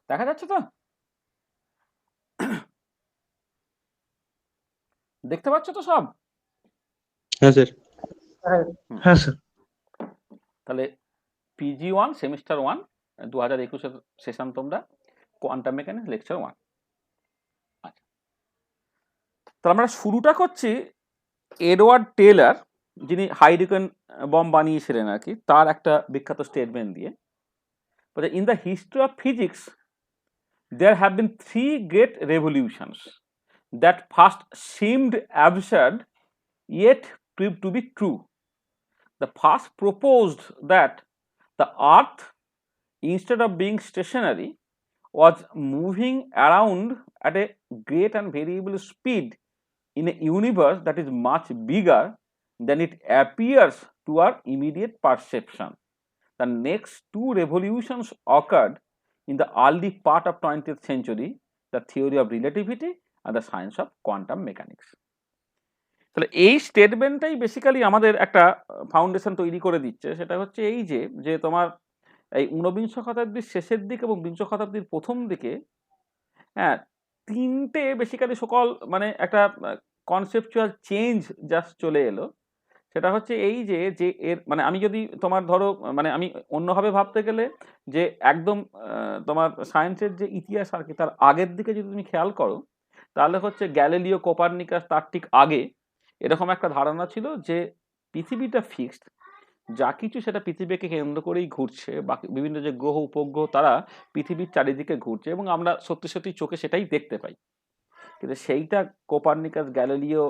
দেখা যাচ্ছে তো? দেখতে পাচ্ছ তো সব? হ্যাঁ স্যার। হ্যাঁ স্যার। তাহলে PG1 সেমিস্টার 1 2021 সেশন তোমরা কোয়ান্টাম মেকানিক্স লেকচার 1। আচ্ছা, তাহলে আমরা শুরুটা করছি এডওয়ার্ড টেলর, যিনি হাইড্রোজেন বম বানিয়েছিলেন আর কি, তার একটা বিখ্যাত স্টেটমেন্ট দিয়ে। In the history of physics there have been three great revolutions that first seemed absurd yet proved to be true. The first proposed that the earth, instead of being stationary, was moving around at a great and variable speed in a universe that is much bigger than it appears to our immediate perception. The next two revolutions occurred in the early part of 20th century, the theory of relativity and the science of quantum mechanics. তাহলে এই স্টেটমেন্টটাই basically আমাদের একটা foundation তৈরি করে দিচ্ছে। সেটা হচ্ছে এই যে তোমার এই ঊনবিংশ শতাব্দীর শেষের দিকে এবং বিংশ শতাব্দীর প্রথম দিকে, হ্যাঁ, তিনটে বেসিক্যালি সকল মানে একটা কনসেপচুয়াল চেঞ্জ জাস্ট চলে এলো। সেটা হচ্ছে এই যে এর মানে আমি যদি তোমার ধরো মানে আমি অন্যভাবে ভাবতে গেলে যে একদম তোমার সায়েন্সের যে ইতিহাস আর কি, তার আগের দিকে যদি তুমি খেয়াল করো, তাহলে হচ্ছে গ্যালিলিও কোপারনিকাস তার ঠিক আগে এরকম একটা ধারণা ছিল যে পৃথিবীটা ফিক্সড, যা কিছু সেটা পৃথিবীকে কেন্দ্র করেই ঘুরছে, বাকি বিভিন্ন যে গ্রহ উপগ্রহ তারা পৃথিবীর চারিদিকে ঘুরছে এবং আমরা সত্যি সত্যি চোখে সেটাই দেখতে পাই। কিন্তু সেইটা কোপারনিকাস, গ্যালিলিও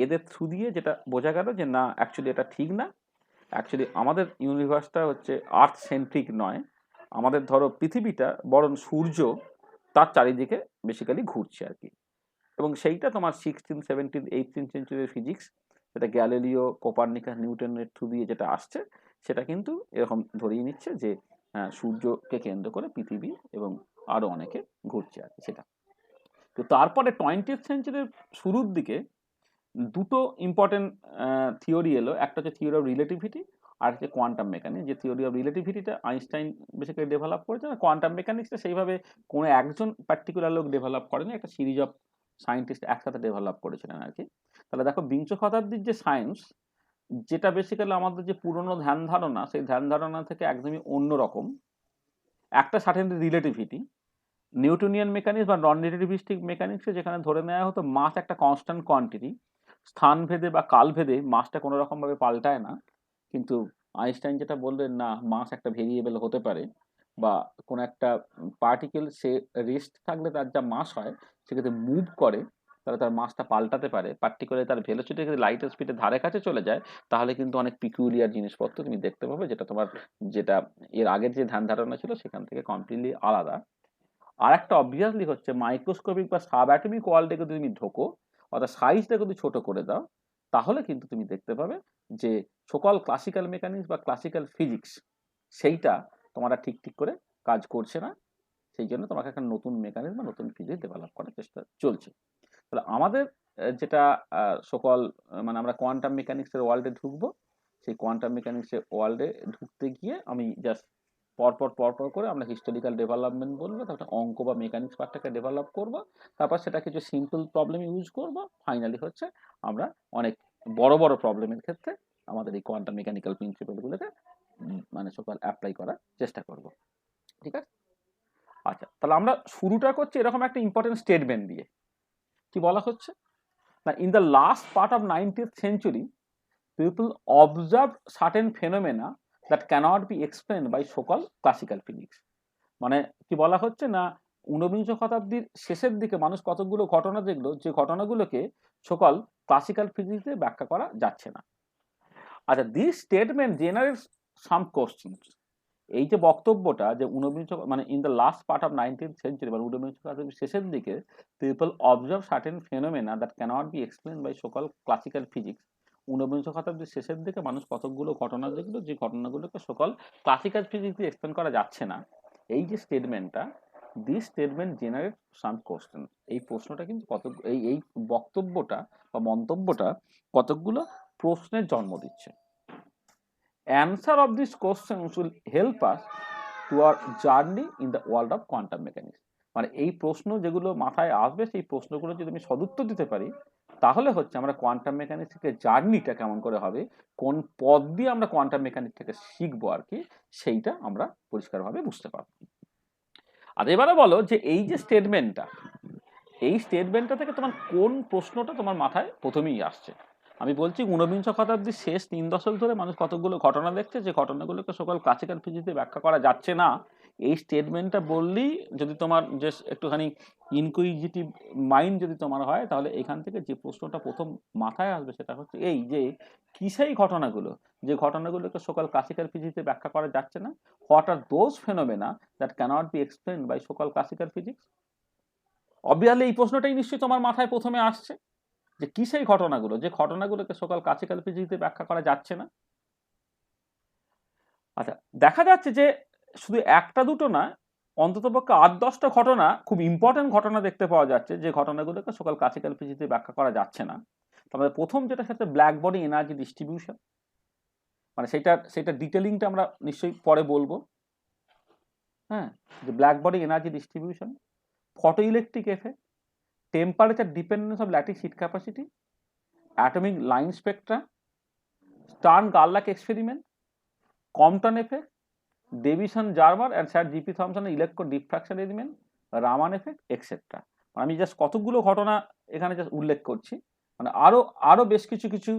এদের থ্রু দিয়ে যেটা বোঝা গেল যে না, অ্যাকচুয়ালি এটা ঠিক না। অ্যাকচুয়ালি আমাদের ইউনিভার্সটা হচ্ছে আর্থ সেন্ট্রিক নয়, আমাদের ধরো পৃথিবীটা বরং সূর্য তার চারিদিকে বেসিক্যালি ঘুরছে আর কি। এবং সেইটা তোমার 16, 17, 18 সেঞ্চুরির ফিজিক্স, সেটা গ্যালিলিও, কোপারনিকাস, নিউটনের থ্রু দিয়ে যেটা আসছে, সেটা কিন্তু এরকম ধরিয়ে নিচ্ছে যে সূর্যকে কেন্দ্র করে পৃথিবী এবং আরও অনেকে ঘুরছে আর কি সেটা। তো তারপরে 20th সেঞ্চুরির শুরুর দিকে দুটো ইম্পর্টেন্ট থিওরি এলো। একটা হচ্ছে থিওরি অফ রিলেটিভিটি, আর হচ্ছে কোয়ান্টাম মেকানিক্স। যে থিওরি অফ রিলেটিভিটিটা আইনস্টাইন বেসিক্যালি ডেভেলপ করেছে, আর কোয়ান্টাম মেকানিক্সটা সেইভাবে কোনো একজন পার্টিকুলার লোক ডেভেলপ করেনি, একটা সিরিজ অফ সায়েন্টিস্ট একসাথে ডেভেলপ করেছিলেন আর কি। তাহলে দেখো বিংশ শতাব্দীর যে সায়েন্স, যেটা বেসিক্যালি আমাদের যে পুরনো ধ্যান ধারণা, সেই ধ্যান ধারণা থেকে একদমই অন্যরকম। একটা সার্টেন রিলেটিভিটি, নিউটনিয়ান মেকানিক্স বা নন রিলেটিভিস্টিক মেকানিক্সে যেখানে ধরে নেওয়া হতো মাস একটা কনস্ট্যান্ট কোয়ান্টিটি, স্থানভেদে বা কালভেদে মাসটা কোনো রকমভাবে পাল্টায় না। কিন্তু আইনস্টাইন যেটা বললেন, না, মাস একটা ভেরিয়েবল হতে পারে, বা কোনো একটা পার্টিকেল সে রেস্ট থাকলে তার যা মাস হয়, সেক্ষেত্রে মুভ করে, তাহলে তার মাসটা পাল্টাতে পারে। পার্টিকুলারলি তার ভেলোসিটি যদি লাইটের স্পিডের ধারে কাছে চলে যায়, তাহলে কিন্তু অনেক পিকুলিয়ার জিনিসপত্র তুমি দেখতে পাবে, যেটা তোমার যেটা এর আগের যে ধ্যান ধারণা ছিল সেখান থেকে কমপ্লিটলি আলাদা। আর একটা অবভিয়াসলি হচ্ছে মাইক্রোস্কোপিক বা সাব অ্যাটমিক ওয়ার্ল্ডে যদি তুমি ঢোকো, অর্থাৎ সাইজটা যদি ছোট করে দাও, তাহলে কিন্তু তুমি দেখতে পাবে যে সকল ক্লাসিক্যাল মেকানিক্স বা ক্লাসিক্যাল ফিজিক্স সেইটা তোমার ঠিক ঠিক করে কাজ করছে না। সেই জন্য তোমাকে একটা নতুন মেকানিক্স বা নতুন ফিজিক্স ডেভেলপ করার চেষ্টা চলছে। তাহলে আমাদের যেটা সকল মানে আমরা কোয়ান্টাম মেকানিক্সের ওয়ার্ল্ডে ঢুকবো, সেই কোয়ান্টাম মেকানিক্সের ওয়ার্ল্ডে ঢুকতে গিয়ে আমি জাস্ট পরপর করে আমরা হিস্টোরিক্যাল ডেভেলপমেন্ট বলবো, তারপরে অঙ্ক বা মেকানিক্স পার্টটাকে ডেভেলপ করব, তারপর সেটা কিছু সিম্পল প্রবলেম ইউজ করব, ফাইনালি হচ্ছে আমরা অনেক বড় বড় প্রবলেমের ক্ষেত্রে আমাদের এই কোয়ান্টাম মেকানিক্যাল প্রিন্সিপালগুলোকে মানে সকল অ্যাপ্লাই করার চেষ্টা করব। ঠিক আছে? আচ্ছা, তাহলে আমরা শুরুটা করছি এরকম একটা ইম্পর্টেন্ট স্টেটমেন্ট দিয়ে। কি বলা হচ্ছে না, in the last part of 19th century, people observed certain phenomena that cannot be explained by so-called classical physics. মানে কি বলা হচ্ছে না, ঊনবিংশ শতাব্দীর শেষের দিকে মানুষ কতগুলো ঘটনা দেখলো, যে ঘটনাগুলোকে সকল ক্লাসিক্যাল ফিজিক্সে ব্যাখ্যা করা যাচ্ছে না। আচ্ছা, this statement generates some questions. এই যে বক্তব্যটা যে ঊনবিংশ মানে in the last part of 19th century বা ঊনবিংশ শতাব্দীর শেষের দিকে people observe certain phenomena that cannot be explain by সকল ক্লাসিক্যাল ফিজিক্স। ঊনবিংশ শতাব্দীর শেষের দিকে মানুষ কতগুলো ঘটনা দেখলো, যে ঘটনাগুলোকে সকল ক্লাসিক্যাল ফিজিক্স দিয়ে এক্সপ্লেন করা যাচ্ছে না। এই যে স্টেটমেন্টটা, this statement generate some question, এই প্রশ্নটা কিন্তু এই বক্তব্যটা বা মন্তব্যটা কতগুলো প্রশ্নের জন্ম দিচ্ছে। Answer of these questions will help us to our journey in the world of quantum mechanics. মানে এই প্রশ্ন যেগুলো মাথায় আসবে, সেই প্রশ্নগুলো যদি আমি সদুত্তর দিতে পারি, তাহলে হচ্ছে আমরা কোয়ান্টাম মেকানিক্স থেকে জার্নিটা কেমন করে হবে, কোন পথ দিয়ে আমরা কোয়ান্টাম মেকানিক্স থেকে শিখবো আর কি, সেইটা আমরা পরিষ্কারভাবে বুঝতে পারবো। আর এবারে বলো যে এই যে স্টেটমেন্টটা, এই স্টেটমেন্টটা থেকে তোমার কোন প্রশ্নটা তোমার মাথায় প্রথমেই আসছে? আমি বলছি ঊনবিংশ শতাব্দীর শেষ 3 দশক ধরে মানুষ কতগুলো ঘটনা দেখছে, যে ঘটনাগুলোকে সকল ক্লাসিক্যাল ফিজিক্সে ব্যাখ্যা করা যাচ্ছে না। এই স্টেটমেন্টটা বললেই যদি তোমার যে একটুখানি ইনকুইজিটিভ মাইন্ড যদি তোমার হয়, তাহলে এখান থেকে যে প্রশ্নটা প্রথম মাথায় আসবে সেটা হচ্ছে এই যে কি সেই ঘটনাগুলো, যে ঘটনাগুলোকে সকল ক্লাসিক্যাল ফিজিক্সে ব্যাখ্যা করা যাচ্ছে না। What are those phenomena that cannot be explained by সকল ক্লাসিক্যাল ফিজিক্স? অবভিয়াসলি এই প্রশ্নটাই নিশ্চয়ই তোমার মাথায় প্রথমে আসছে, যে কি সেই ঘটনাগুলো, যে ঘটনাগুলোকে সকল ক্লাসিক্যাল ফিজিক্সে ব্যাখ্যা করা যাচ্ছে না। আচ্ছা, দেখা যাচ্ছে যে শুধু একটা দুটো না, অন্ততপক্ষে 8-10টা ঘটনা, খুব ইম্পর্টেন্ট ঘটনা দেখতে পাওয়া যাচ্ছে, যে ঘটনাগুলোকে সকল ক্লাসিক্যাল ফিজিক্সে ব্যাখ্যা করা যাচ্ছে না। তারপরে প্রথম যেটা সাথে ব্ল্যাক বডি এনার্জি ডিস্ট্রিবিউশন, মানে সেটা ডিটেলিংটা আমরা নিশ্চয়ই পরে বলবো। হ্যাঁ, যে black body energy distribution, photo electric effect, temperature dependence of lattice heat capacity, atomic line spectra, Stern Gerlach experiment, Compton effect, Davisson Germer and sir GP থমসনের electron diffraction element, Raman effect, etcetera. আমি জাস্ট কতগুলো ঘটনা এখানে just উল্লেখ করছি, মানে আরো বেশ কিছু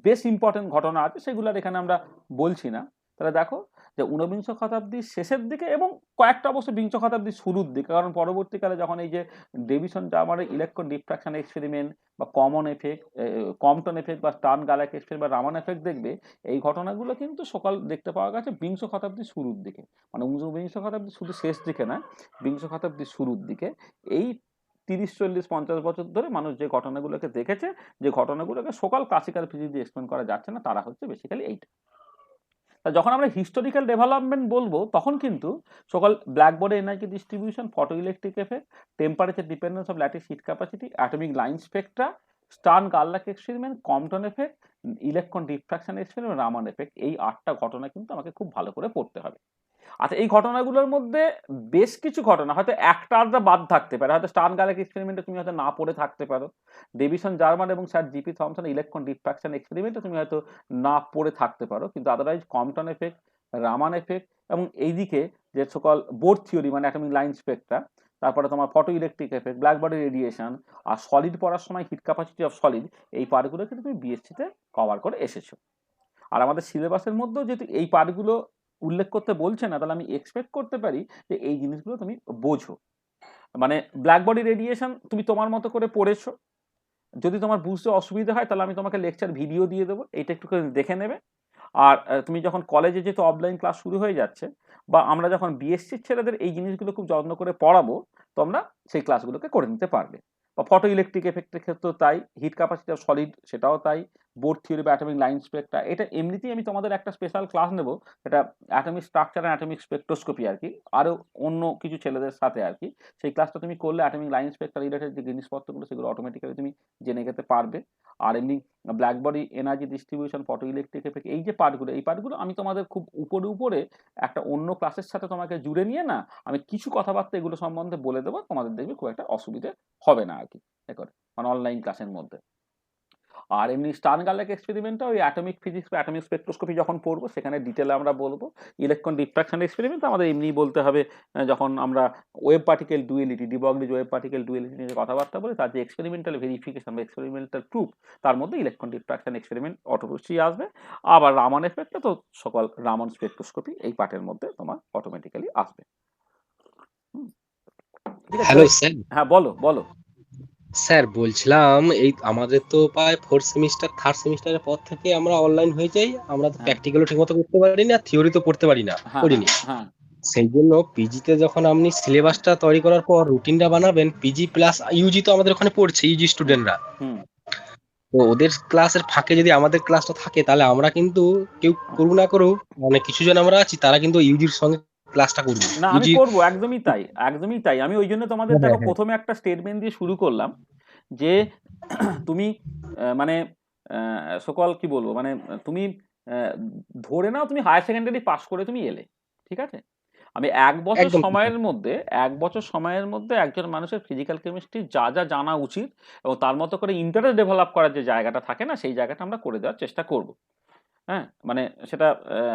বেশ ইম্পর্টেন্ট ঘটনা আছে, সেগুলো আর এখানে আমরা বলছি না। তাহলে দেখো যে ঊনবিংশ শতাব্দীর শেষের দিকে এবং কয়েকটা অবশ্য বিংশ শতাব্দীর শুরুর দিকে, কারণ পরবর্তীকালে যখন এই যে ডেভিসন জার্মারের ইলেকট্রন ডিফ্রাকশন এক্সপেরিমেন্ট বা কম্পটন এফেক্ট বা স্টার্ন-গারলাক এক্সপেরিমেন্ট বা রামান এফেক্ট দেখবে, এই ঘটনাগুলো কিন্তু সকাল দেখতে পাওয়া গেছে বিংশ শতাব্দীর শুরুর দিকে, মানে ঊনবিংশ শতাব্দীর শুধু শেষ দিকে না, বিংশ শতাব্দীর শুরুর দিকে। এই 30-40-50 বছর ধরে মানুষ যে ঘটনাগুলোকে দেখেছে, যে ঘটনাগুলোকে সকল ক্লাসিক্যাল ফিজিক্স দিয়ে এক্সপ্লেন করা যাচ্ছে না, তারা হচ্ছে বেসিক্যালি এইটা। যখন আমরা হিস্টোরিক্যাল ডেভেলপমেন্ট বলবো, তখন কিন্তু সকল black body energy distribution, photo electric effect, temperature dependence of lattice heat capacity, atomic line spectra, Stern Gerlach experiment, Compton effect, electron diffraction experiment, Raman effect, এই 8টা ঘটনা কিন্তু আমাকে খুব ভালো করে পড়তে হবে। আচ্ছা, এই ঘটনাগুলোর মধ্যে বেশ কিছু ঘটনা হয়তো একটা আধটা বাদ থাকতে পারে, হয়তো স্টার্ন-গারলাক এক্সপেরিমেন্টে তুমি হয়তো না পড়ে থাকতে পারো, ডেভিসন জার্মান এবং sir GP Thomson electron diffraction এক্সপেরিমেন্টে তুমি হয়তো না পড়ে থাকতে পারো, কিন্তু otherwise Compton effect, Raman effect এবং এইদিকে যে সকল বোর থিওরি মানে অ্যাটমিক লাইন স্পেকট্রা, তারপরে তোমার photo electric effect, black body radiation আর সলিড পড়ার সময় হিট ক্যাপাসিটি অফ সলিড, এই পার্টগুলো কিন্তু তুমি বিএসসিতে কভার করে এসেছো। আর আমাদের সিলেবাসের মধ্যেও যেহেতু এই পার্টগুলো উল্লেখ করতে বলছে না, তাহলে আমি এক্সপেক্ট করতে পারি যে এই জিনিসগুলো তুমি বোঝো। মানে ব্ল্যাক বডি রেডিয়েশন তুমি তোমার মতো করে পড়েছো, যদি তোমার বুঝতে অসুবিধা হয় তাহলে আমি তোমাকে লেকচার ভিডিও দিয়ে দেবো, এইটা একটু করে দেখে নেবে। আর তুমি যখন কলেজে যেহেতু অফলাইন ক্লাস শুরু হয়ে যাচ্ছে, বা আমরা যখন বিএসসির ছেলেদের এই জিনিসগুলো খুব যত্ন করে পড়াবো, তোমরা সেই ক্লাসগুলোকে করে নিতে পারবে। বা ফটো ইলেকট্রিক এফেক্টের ক্ষেত্রেও তাই, হিট ক্যাপাসিটি অফ সলিড সেটাও তাই, বোর থিওরি বা অ্যাটমিক লাইন স্পেকট্রা, এটা এমনিতেই আমি তোমাদের একটা স্পেশাল ক্লাস নেব, এটা atomic structure and atomic spectroscopy আর কি, আরও অন্য কিছু ছেলেদের সাথে আর কি। সেই ক্লাসটা তুমি করলে অ্যাটমিক লাইন স্পেকট্রা রিলেটেড যে জিনিসপত্রগুলো সেগুলো অটোমেটিক্যালি তুমি জেনে যেতে পারবে। আর এমনি black body energy distribution, photo electric effect, এই যে পার্টগুলো, এই পার্টগুলো আমি তোমাদের খুব উপরে একটা অন্য ক্লাসের সাথে তোমাকে জুড়ে নিয়ে না, আমি কিছু কথাবার্তা এগুলো সম্বন্ধে বলে দেবো, তোমাদের দেখবে খুব একটা অসুবিধে হবে না আর কি, মানে অনলাইন ক্লাসের মধ্যে। আর এমনি স্টার্ন-গারলাক এক্সপেরিমেন্টটা ওই অ্যাটমিক ফিজিক্স বা অ্যাটমিক স্পেকট্রোস্কোপি যখন পড়বো, সেখানে ডিটেলে আমরা বলবো। ইলেকট্রন ডিফ্রাকশন এক্সপেরিমেন্ট আমাদের এমনি বলতে হবে, যখন আমরা wave particle duality, de Broglie wave particle duality নিয়ে কথাবার্তা বলি, তার যে এক্সপেরিমেন্টাল ভেরিফিকেশন বা এক্সপেরিমেন্টাল প্রুফ, তার মধ্যে ইলেকট্রন ডিফ্রাকশন এক্সপেরিমেন্ট অটোমেটিকই আসবে। আবার রামান এফেক্টটা তো সকল রামান স্পেকট্রোস্কোপি এই পার্টের মধ্যে তোমার অটোমেটিক্যালি আসবে। ঠিক আছে? Hello sir. হ্যাঁ, বলো। স্যার বলছিলাম, এই আমাদের তো প্রায় থার্ড সেমিস্টারের পর থেকে আমরা অনলাইন হয়ে যাই, আমরা তো হ্যাঁ, প্র্যাকটিক্যালও ঠিকমতো করতে পারি না, থিওরি তো পড়তে পারি না, হ্যাঁ, করিনি। হ্যাঁ, সেই জন্য পিজিতে যখন আপনি সিলেবাসটা তৈরি করার পর রুটিনটা বানাবেন, পিজি প্লাস ইউজি তো আমাদের ওখানে পড়ছে, ইউজি স্টুডেন্টরা, হুম। তো ওদের ক্লাসের ফাঁকে যদি আমাদের ক্লাসটা থাকে, তাহলে আমরা কিন্তু কেউ করুক না করুক, মানে কিছু জন আমরা আছি তারা কিন্তু ইউজির সঙ্গে ক্লাসটা করবো। না, আমি ইউজি করবো, একদমই তাই। আমি ওই জন্য তোমাদের দেখো প্রথমে একটা স্টেটমেন্ট দিয়ে শুরু করলাম, যে তুমি মানে সকল কি বলবো, মানে তুমি ধরে নাও তুমি হায়ার সেকেন্ডারি পাস করে তুমি এলে, ঠিক আছে? আমি 1 বছর একদম ঠিক সময়ের কথা। মধ্যে 1 বছর সময়ের মধ্যে একজন মানুষের ফিজিক্যাল কেমিস্ট্রি যা, যা জানা উচিত এবং তার মতো করে ইন্টারেস্ট ডেভেলপ করার যে জায়গাটা থাকে না, সেই জায়গাটা আমরা করে দেওয়ার চেষ্টা করব। হ্যাঁ? মানে সেটা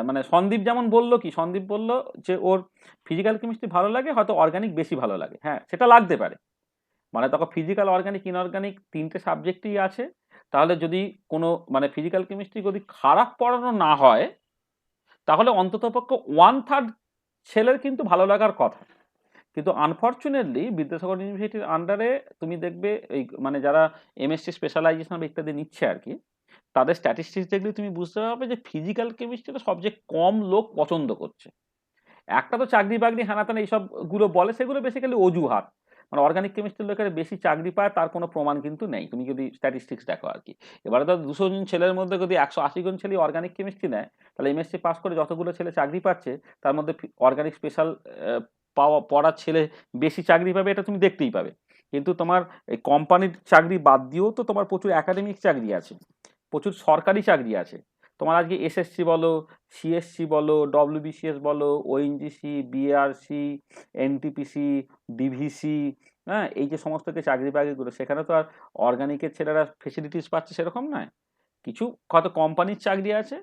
মানে সন্দীপ যেমন বলল কি, সন্দীপ বলল যে ওর ফিজিক্যাল কেমিস্ট্রি ভালো লাগে, হয়তো অর্গানিক বেশি ভালো লাগে। হ্যাঁ, সেটা লাগতে পারে। মানে তখন ফিজিক্যাল, অর্গানিক, ইনঅর্গানিক ৩ টে সাবজেক্টই আছে। তাহলে যদি কোনো মানে ফিজিক্যাল কেমিস্ট্রি যদি খারাপ পড়ানো না হয়, তাহলে অন্ততপক্ষে 1/3 ছেলের কিন্তু ভালো লাগার কথা। কিন্তু আনফরচুনেটলি বিদ্যাসাগর ইউনিভার্সিটির আন্ডারে তুমি দেখবে এই মানে যারা এমএসসি স্পেশালাইজেশন বা ইত্যাদি নিচ্ছে আর কি, তাদের স্ট্যাটিস্টিক্স দেখলে তুমি বুঝতে পারবে যে ফিজিক্যাল কেমিস্ট্রিটা সবচেয়ে কম লোক পছন্দ করছে। একটা তো চাকরি বাকরি হানাতানা এইসব গুলো বলে, সেগুলো বেসিক্যালি অজুহাত। মানে অর্গানিক কেমিস্ট্রির লোকেরা বেশি চাকরি পায় তার কোনো প্রমাণ কিন্তু নেই, তুমি যদি স্ট্যাটিস্টিক্স দেখো আর কি। এবারে তো 200 জন ছেলের মধ্যে যদি 180 জন ছেলে অর্গানিক কেমিস্ট্রি নেয়, তাহলে এমএসসি পাস করে যতগুলো ছেলে চাকরি পাচ্ছে, তার মধ্যে অর্গানিক স্পেশাল পড়ার ছেলে বেশি চাকরি পাবে, এটা তুমি দেখতেই পাবে। কিন্তু তোমার এই কোম্পানির চাকরি বাদ দিয়েও তো তোমার প্রচুর একাডেমিক চাকরি আছে, প্রচুর সরকারি চাকরি আছে। তোমার আজকে এসএসসি বলো, সিএসসি বলো, ডব্লিউবিসিএস বলো, ওএনজিসি, বিআরসি, এনটিপিসি, ডিভিসি, হ্যাঁ, এই যে সমস্ত যে চাকরি বাকরিগুলো, সেখানে তো আর অর্গানিকের ছেলেরা ফেসিলিটিস পাচ্ছে সেরকম নয়। কিছু হয়তো কোম্পানির চাকরি আছে,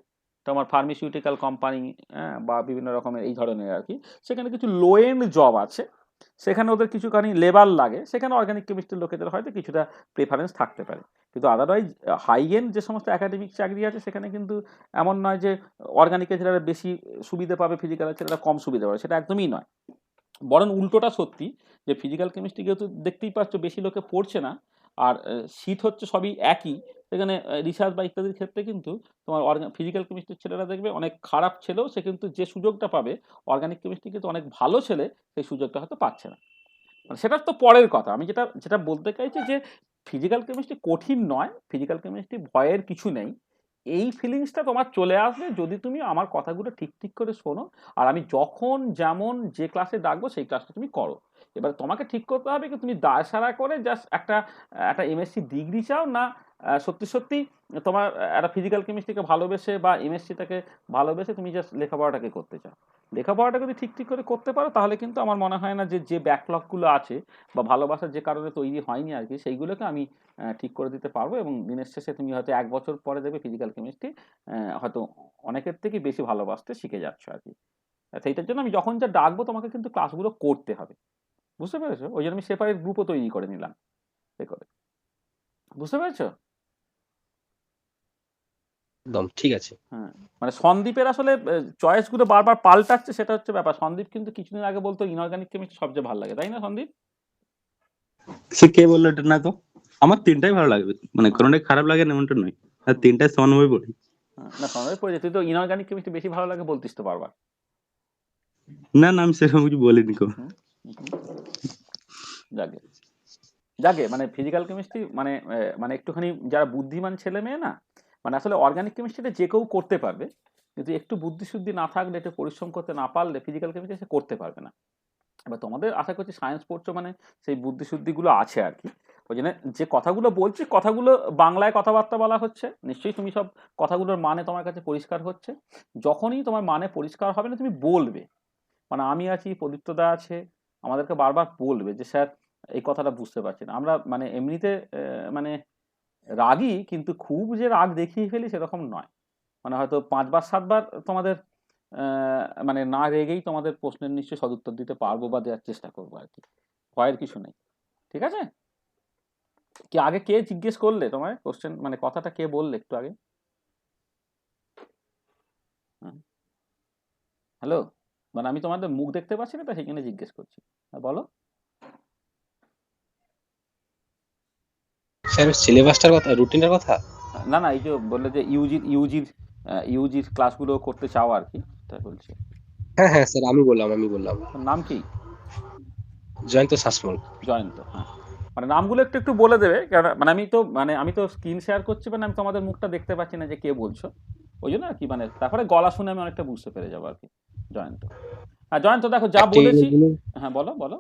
তোমার ফার্মাসিউটিক্যাল কোম্পানি, হ্যাঁ, বা বিভিন্ন রকমের এই ধরনের আর কি, সেখানে কিছু লো এন্ড জব আছে, সেখানে ওদের কিছুখানি লেবার লাগে, সেখানে অর্গানিক কেমিস্ট্রির লোকেদের হয়তো কিছুটা প্রেফারেন্স থাকতে পারে। কিন্তু আদারওয়াইজ হাই এন্ড যে সমস্ত একাডেমিক চাকরি আছে, সেখানে কিন্তু এমন নয় যে অর্গানিকের ছেলেরা বেশি সুবিধা পাবে, ফিজিক্যালের ছেলেরা কম সুবিধা পাবে, সেটা একদমই নয়। বরং উল্টোটা সত্যি, যে ফিজিক্যাল কেমিস্ট্রি যেহেতু দেখতেই পাচ্ছ বেশি লোকে পড়ছে না, আর শীত হচ্ছে সবই একই, সেখানে রিসার্চ বা ইত্যাদির ক্ষেত্রে কিন্তু তোমার ফিজিক্যাল কেমিস্ট্রির ছেলেরা দেখবে অনেক খারাপ ছেলেও সে কিন্তু যে সুযোগটা পাবে, অর্গানিক কেমিস্ট্রি কিন্তু অনেক ভালো ছেলে সেই সুযোগটা হয়তো পাচ্ছে না। মানে সেটা তো পরের কথা। আমি যেটা যেটা বলতে চাইছি যে ফিজিক্যাল কেমিস্ট্রি কঠিন নয়, ফিজিক্যাল কেমিস্ট্রি ভয়ের কিছু নেই। এই ফিলিংসটা তোমার চলে আসবে যদি তুমি আমার কথাগুলো ঠিক ঠিক করে শোনো, আর আমি যখন যেমন যে ক্লাসে ডাকবো সেই ক্লাসটা তুমি করো। এবার তোমাকে ঠিক করতে হবে কি তুমি দায়সারা করে জাস্ট একটা একটা এমএসসি ডিগ্রি চাও, না সত্যি সত্যি তোমার একটা ফিজিক্যাল কেমিস্ট্রিকে ভালোবেসে বা এমএসসিটাকে ভালোবেসে তুমি জাস্ট লেখাপড়াটাকে করতে চাও। লেখাপড়াটা যদি ঠিক ঠিক করে করতে পারো, তাহলে কিন্তু আমার মনে হয় না যে যে ব্যাকলগগুলো আছে বা ভালোবাসার যে কারণে তৈরি হয়নি আর কি, সেইগুলোকে আমি ঠিক করে দিতে পারবো, এবং দিনের শেষে তুমি হয়তো 1 বছর পরে দেখবে ফিজিক্যাল কেমিস্ট্রি হয়তো অনেকের থেকে বেশি ভালোবাসতে শিখে যাচ্ছ আর কি। সেইটার জন্য আমি যখন যা ডাকবো তোমাকে কিন্তু ক্লাসগুলো করতে হবে, বুঝতে পেরেছো? ওই জন্য আমি সেপারেট গ্রুপও তৈরি করে নিলাম এ করে, বুঝতে পেরেছো? একদম ঠিক আছে। হ্যাঁ, মানে সন্দীপের আসলে চয়েসগুলো বারবার পাল্টাচ্ছে, সেটা হচ্ছে ব্যাপার। সন্দীপ কিন্তু কিছুদিন আগে বলতো ইনঅর্গানিক কেমিস্ট্রি সবচেয়ে ভালো লাগে, তাই না সন্দীপ? সে কে বললো এটা? না তো, আমার তিনটাই ভালো লাগবে, মানে কোনোটাই খারাপ লাগে না এমনটা নয়, আর তিনটাই সমানভাবে পড়ি। না সন্দীপ পড়েছে, তুই তো ইনঅর্গানিক কেমিস্ট্রি বেশি ভালো লাগে বলতিস তো বারবার। না না, আমি সেরকম কিছু বলিনি কো। হুম, যাকে যাকে মানে ফিজিক্যাল কেমিস্ট্রি মানে মানে একটুখানি যারা বুদ্ধিমান ছেলে মেয়ে না, মানে আসলে অর্গানিক কেমিস্ট্রিটা যে কেউ করতে পারবে, কিন্তু একটু বুদ্ধিশুদ্ধি না থাকলে, একটু পরিশ্রম করতে না পারলে ফিজিক্যাল কেমিস্ট্রি সে করতে পারবে না। এবার তোমাদের আশা করছি সায়েন্স পড়ছো মানে সেই বুদ্ধিশুদ্ধিগুলো আছে আর কি। ওই জন্য যে কথাগুলো বলছি, কথাগুলো বাংলায় কথাবার্তা বলা হচ্ছে, নিশ্চয়ই তুমি সব কথাগুলোর মানে তোমার কাছে পরিষ্কার হচ্ছে। যখনই তোমার মানে পরিষ্কার হবে না, তুমি বলবে, মানে আমি আছি, প্রদীপ্তদা আছে, আমাদেরকে বারবার বলবে যে স্যার এই কথাটা বুঝতে পারছি না। আমরা মানে এমনিতে মানে রাগী, কিন্তু খুব যে রাগ দেখিয়ে ফেলি সেরকম নয়। মানে হয়তো 5 বার 7 বার তোমাদের মানে না রেগেই তোমাদের প্রশ্নের নিশ্চয়ই সদুত্তর দিতে পারবো বা দেওয়ার চেষ্টা করবো আর কি। ভয়ের কিছু নেই, ঠিক আছে? কি আগে কে জিজ্ঞেস করলে তোমায় কোশ্চেন, মানে কথাটা কে বললে একটু আগে? হ্যালো, মানে আমি তোমাদের মুখ দেখতে পাচ্ছি না, তাই সেখানে জিজ্ঞেস করছি। বলো। স্যার সিলেবাসটার কথা, রুটিনের কথা। না না, এই যে বললে যে ইউজির ক্লাসগুলো করতে চাও আর কি, তাই বলছি। হ্যাঁ হ্যাঁ স্যার, আমি বললাম তোর নাম কি? জয়ন্ত শাসমল। জয়ন্ত, হ্যাঁ। মানে নামগুলো একটু একটু বলে দেবে, কারণ মানে আমি তো স্ক্রিন শেয়ার করছি, মানে আমি তোমাদের মুখটা দেখতে পাচ্ছি না যে কে বলছো, ওই জন্য আর কি। মানে তারপরে গলা শুনে আমি অনেকটা বুঝতে পেরে যাবো আর কি। জয়ন্ত, হ্যাঁ জয়ন্ত, দেখো যা প্র্যাকটিক্যাল বলেছি। গুলো, হ্যাঁ বলো বলো।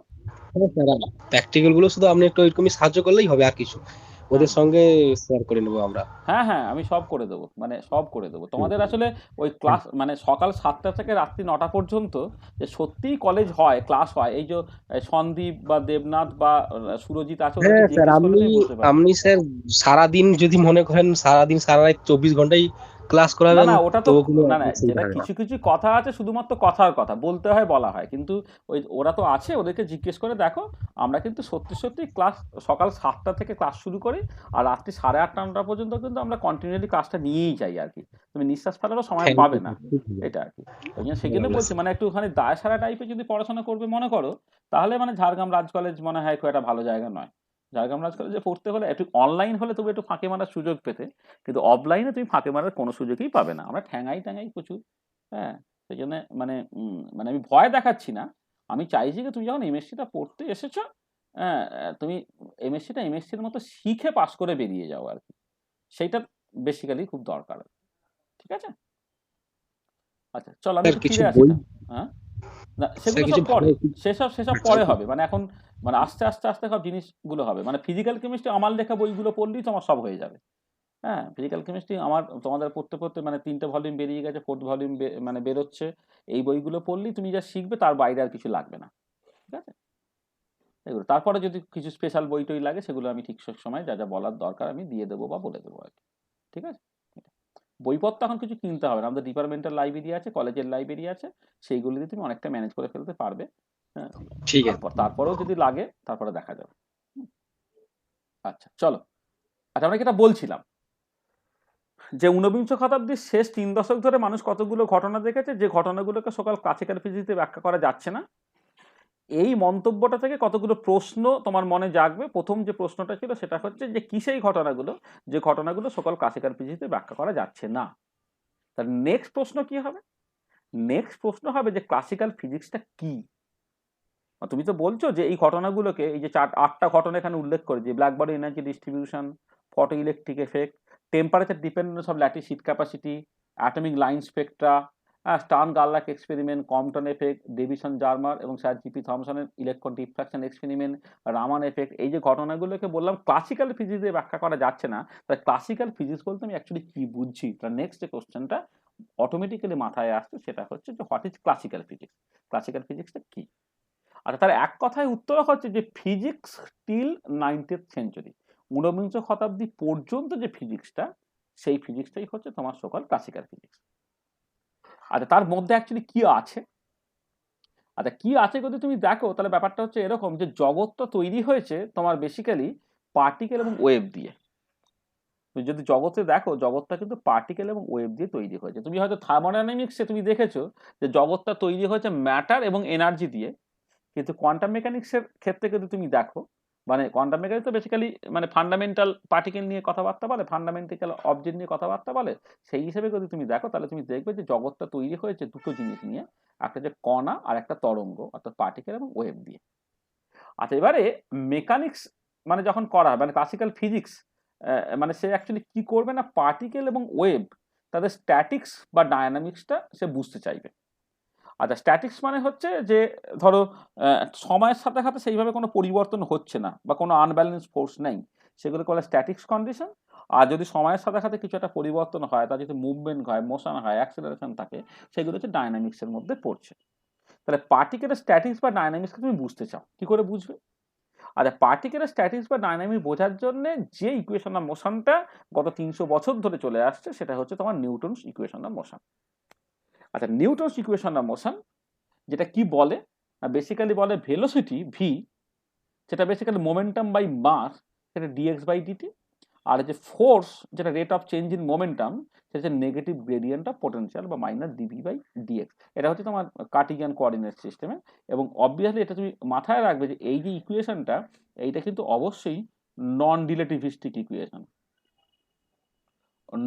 প্র্যাকটিক্যাল গুলো শুধু আপনি একটু এরকমই সাহায্য করলেই হবে, আর কিছু ওদের সঙ্গে শেয়ার করে নেবো আমরা। হ্যাঁ হ্যাঁ আমি সব করে দেবো, মানে সব করে দেবো তোমাদের। আসলে ওই ক্লাস মানে সকাল 7টা থেকে রাত্রি 9টা পর্যন্ত যে সত্যিই কলেজ হয়, ক্লাস হয়, এই যে সন্দীপ বা দেবনাথ বা সুরজিৎ আছে, ওদেরকে হ্যাঁ স্যার, জিজ্ঞেস করলে আপনি তুমি বুঝতে পারবে। আপনি স্যার সারাদিন যদি মনে করেন সারাদিন সারা রাত 24 ঘন্টাই ক্লাস না করাবেন না ওটা তো, তো কোনো না না অসুবিধা যেটা হবে না। কিছু কিছু কথা আছে শুধুমাত্র কথার কথা বলতে হয়, বলা হয়, কিন্তু ওই ওরা তো আছে, ওদেরকে জিজ্ঞেস করে দেখো। আমরা কিন্তু সত্যি সত্যি ক্লাস সকাল 7টা থেকে ক্লাস শুরু করি, আর রাত্রি 8:30 9টা পর্যন্ত কিন্তু আমরা কন্টিনিউয়ালি ক্লাসটা নিয়েই যাই আর কি। তুমি নিঃশ্বাস ফেলারও সময় থ্যাংক পাবে ইউ না, স্যার, খুব ভালো, এটা আর কি। ওই জন্য সেই ভালো জন্য বলছি, বলেছেন। মানে একটুখানি দায় সারা টাইপের যদি পড়াশোনা করবে মনে করো, তাহলে মানে ঝাড়গ্রাম রাজ কলেজ মনে হয় খুব একটা ভালো জায়গা নয়। ঝাড়গ্রাম রাজ কলেজে পড়তে হলে একটু অনলাইন হলে তবু একটু ফাঁকি মারার সুযোগ পেতে, কিন্তু অফলাইনে তুমি ফাঁকে মারার কোনো সুযোগই পাবে না। আমরা ঠ্যাঙাই ট্যাঙাই প্রচুর। হ্যাঁ, সেই জন্য মানে মানে আমি ভয় দেখাচ্ছি না। আমি চাইছি যে তুমি যখন এমএসসিটা পড়তে এসেছো, হ্যাঁ, তুমি এমএসসিটা এমএসসির মতো শিখে পাস করে বেরিয়ে যাও আর কি। সেইটা বেসিক্যালি খুব দরকার। ঠিক আছে? আচ্ছা চলো আমি স্যার একটু কিছু ফিরে আসি বই, তা। হ্যাঁ, না স্যার সেগুলো সব কিছু ভালো, পরে, সেসব সেসব আচ্ছা পরে আচ্ছা। হবে, মানে এখন মানে আস্তে আস্তে আস্তে সব জিনিসগুলো হবে। মানে ফিজিক্যাল কেমিস্ট্রি আমার লেখা বইগুলো পড়লেই তোমার সব হয়ে যাবে। হ্যাঁ, ফিজিক্যাল কেমিস্ট্রি আমার তোমাদের পড়তে পড়তে মানে 3টে ভলিউম বেরিয়ে গেছে, 4th ভলিউম মানে বেরোচ্ছে। এই বইগুলো পড়লেই তুমি যা শিখবে তার বাইরে আর কিছু লাগবে না। ঠিক আছে? এগুলো তারপরে যদি কিছু স্পেশাল বই টই লাগে সেগুলো আমি ঠিক সময় যা যা বলার দরকার আমি দিয়ে দেবো বা বলে দেবো আর কি। ঠিক আছে? বইপত্র এখন কিছু কিনতে হবে না, আমাদের ডিপার্টমেন্টাল লাইব্রেরি আছে, কলেজের লাইব্রেরি আছে, সেইগুলো দিয়ে তুমি অনেকটা ম্যানেজ করে ফেলতে পারবে। হ্যাঁ, ঠিক আছে। তারপরেও যদি লাগে তারপরে দেখা যাবে। হুম, আচ্ছা চলো। আচ্ছা আমরা যেটা বলছিলাম যে ঊনবিংশ শতাব্দীর শেষ 3 দশক ধরে মানুষ কতগুলো ঘটনা দেখেছে যে ঘটনাগুলোকে সকাল ক্লাসিক্যাল ফিজিক্সে ব্যাখ্যা করা যাচ্ছে না। এই মন্তব্যটা থেকে কতগুলো প্রশ্ন তোমার মনে জাগবে। প্রথম যে প্রশ্নটা ছিল সেটা হচ্ছে যে কি সেই ঘটনাগুলো যে ঘটনাগুলো সকল ক্লাসিক্যাল ফিজিক্সে ব্যাখ্যা করা যাচ্ছে না। তার নেক্সট প্রশ্ন কি হবে? নেক্সট প্রশ্ন হবে যে ক্লাসিক্যাল ফিজিক্সটা কি। তুমি তো বলছো যে এই ঘটনাগুলোকে, এই যে 8টা ঘটনা এখানে উল্লেখ করেছি, black body energy distribution, photo electric effect, temperature dependence of lattice heat capacity, atomic line spectra, Stern গার্লাক experiment, Compton effect, Davisson Germer এবং স্যার জিপি থমসনের electron diffraction experiment, Raman effect, এই যে ঘটনাগুলোকে বললাম ক্লাসিক্যাল ফিজিক্সে ব্যাখ্যা করা যাচ্ছে না, তাই ক্লাসিক্যাল ফিজিক্স বলতে আমি অ্যাকচুয়ালি কি বুঝছি, তার নেক্সট যে কোশ্চেনটা অটোমেটিক্যালি মাথায় আসছে সেটা হচ্ছে যে what is classical physics. Classical ফিজিক্সটা কি? আচ্ছা তার এক কথায় উত্তর হচ্ছে যে ফিজিক্স টিল 19th সেঞ্চুরি, ঊনবিংশ শতাব্দী পর্যন্ত যে ফিজিক্সটা, সেই ফিজিক্সটাই হচ্ছে তোমার সকল ক্লাসিক্যাল ফিজিক্স। আচ্ছা তার মধ্যে অ্যাকচুয়ালি কি আছে? আচ্ছা কি আছে যদি তুমি দেখো তাহলে ব্যাপারটা হচ্ছে এরকম যে জগৎটা তৈরি হয়েছে তোমার বেসিক্যালি পার্টিকেল এবং ওয়েভ দিয়ে। তুমি যদি জগতে দেখো জগৎটা কিন্তু পার্টিকেল এবং ওয়েভ দিয়ে তৈরি হয়েছে। তুমি হয়তো থার্মোডাইনামিক্সে তুমি দেখেছো যে জগৎটা তৈরি হয়েছে ম্যাটার এবং এনার্জি দিয়ে, কিন্তু কোয়ান্টাম মেকানিক্সের ক্ষেত্রে কিন্তু তুমি দেখো, মানে কোয়ান্টাম মেকানিক্স তো বেসিক্যালি মানে ফান্ডামেন্টাল পার্টিকেল নিয়ে কথাবার্তা বলে, ফান্ডামেন্টাল অবজেক্ট নিয়ে কথাবার্তা বলে। সেই হিসেবে যদি তুমি দেখো তাহলে তুমি দেখবে যে জগৎটা তৈরি হয়েছে দুটো জিনিস নিয়ে, একটা যে কণা আর একটা তরঙ্গ, অর্থাৎ পার্টিকেল এবং ওয়েভ দিয়ে। আচ্ছা এবারে মেকানিক্স মানে যখন করা হয় মানে ক্লাসিক্যাল ফিজিক্স, মানে সে অ্যাকচুয়ালি কি করবে না, পার্টিকেল এবং ওয়েভ তাদের স্ট্যাটিক্স বা ডায়নামিক্সটা সে বুঝতে চাইবে। আচ্ছা স্ট্যাটিক্স মানে হচ্ছে যে ধরো সময়ের সাথে সাথে সেইভাবে কোনো পরিবর্তন হচ্ছে না বা কোনো আনব্যালেন্স ফোর্স নেই, সেগুলোকে বলে স্ট্যাটিক্স কন্ডিশন। আর যদি সময়ের সাথে সাথে কিছু একটা পরিবর্তন হয়, তার যদি মুভমেন্ট হয়, মোশন হয়, অ্যাক্সেলারেশন থাকে, সেগুলো হচ্ছে ডায়নামিক্সের মধ্যে পড়ছে। তাহলে পার্টিকেলের স্ট্যাটিক্স বা ডায়নামিক্সকে তুমি বুঝতে চাও, কি করে বুঝবে? আচ্ছা পার্টিকেলের স্ট্যাটিক্স বা ডায়নামিক বোঝার জন্য যে ইকুয়েশন অফ মোশনটা গত 300 বছর ধরে চলে আসছে সেটা হচ্ছে তোমার নিউটনস ইকুয়েশন অফ মোশন। আচ্ছা নিউটনস ইকুয়েশন অফ মোশন যেটা কি বলে, বেসিক্যালি বলে ভেলোসিটি ভি, সেটা বেসিক্যালি মোমেন্টাম বাই মাস, সেটা ডিএক্স বাই ডিটি। আর যে ফোর্স যেটা rate of change in momentum, সেটা হচ্ছে নেগেটিভ গ্রেডিয়েন্ট অফ পোটেনশিয়াল বা মাইনাস ডিভি বাই ডিএক্স। এটা হচ্ছে তোমার কার্টিজিয়ান কোঅর্ডিনেট সিস্টেমে। এবং অবভিয়াসলি এটা তুমি মাথায় রাখবে যে এই যে ইকুয়েশনটা, এইটা কিন্তু অবশ্যই নন রিলেটিভিস্টিক ইকুয়েশন।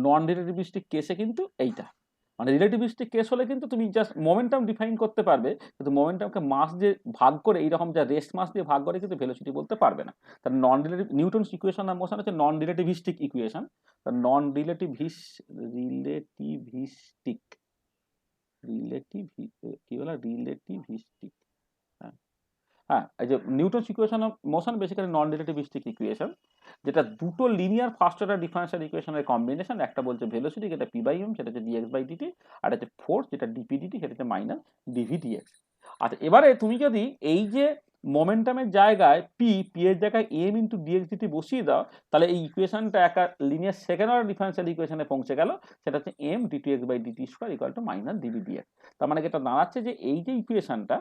নন রিলেটিভিস্টিক কেসে কিন্তু এইটা, মানে রিলেটিভিস্টিক কেস হলে কিন্তু তুমি জাস্ট মোমেন্টাম ডিফাইন করতে পারবে, কিন্তু মোমেন্টামকে মাস দিয়ে ভাগ করে এইরকম যা রেস্ট মাস দিয়ে ভাগ করে কিন্তু ভেলোসিটি বলতে পারবে না। তার non relative Newton's equation of motion হচ্ছে non relativistic equation. Non relativistic relative কি বলে রিলেটিভিস্টিক, হ্যাঁ হ্যাঁ, এই যে Newton's equation of motion basically non relativistic equation, যেটা দুটো লিনিয়ার ফার্স্ট অর্ডার ডিফারেনশিয়াল ইকুয়েশনের কম্বিনেশন। একটা বলছে ভেলোসিটি, যেটা পি বাই এম, সেটা হচ্ছে ডিএক্স বাই ডিটি, আর হচ্ছে ফোর্স, যেটা ডিপি ডিটি, সেটা হচ্ছে মাইনাস ডিভি ডিএক্স। আচ্ছা, এবারে তুমি যদি এই যে মোমেন্টামের জায়গায় পি এর জায়গায় এম ইন্টু ডিএক্স ডিটি বসিয়ে দাও, তাহলে এই ইকুয়েশনটা একটা লিনিয়ার সেকেন্ড অর্ডার ডিফারেনশিয়াল ইকুয়েশনে পৌঁছে গেল। সেটা হচ্ছে m dt x by dt square equal to minus dv dx. তার মানে যেটা দাঁড়াচ্ছে যে এই যে ইকুয়েশনটা,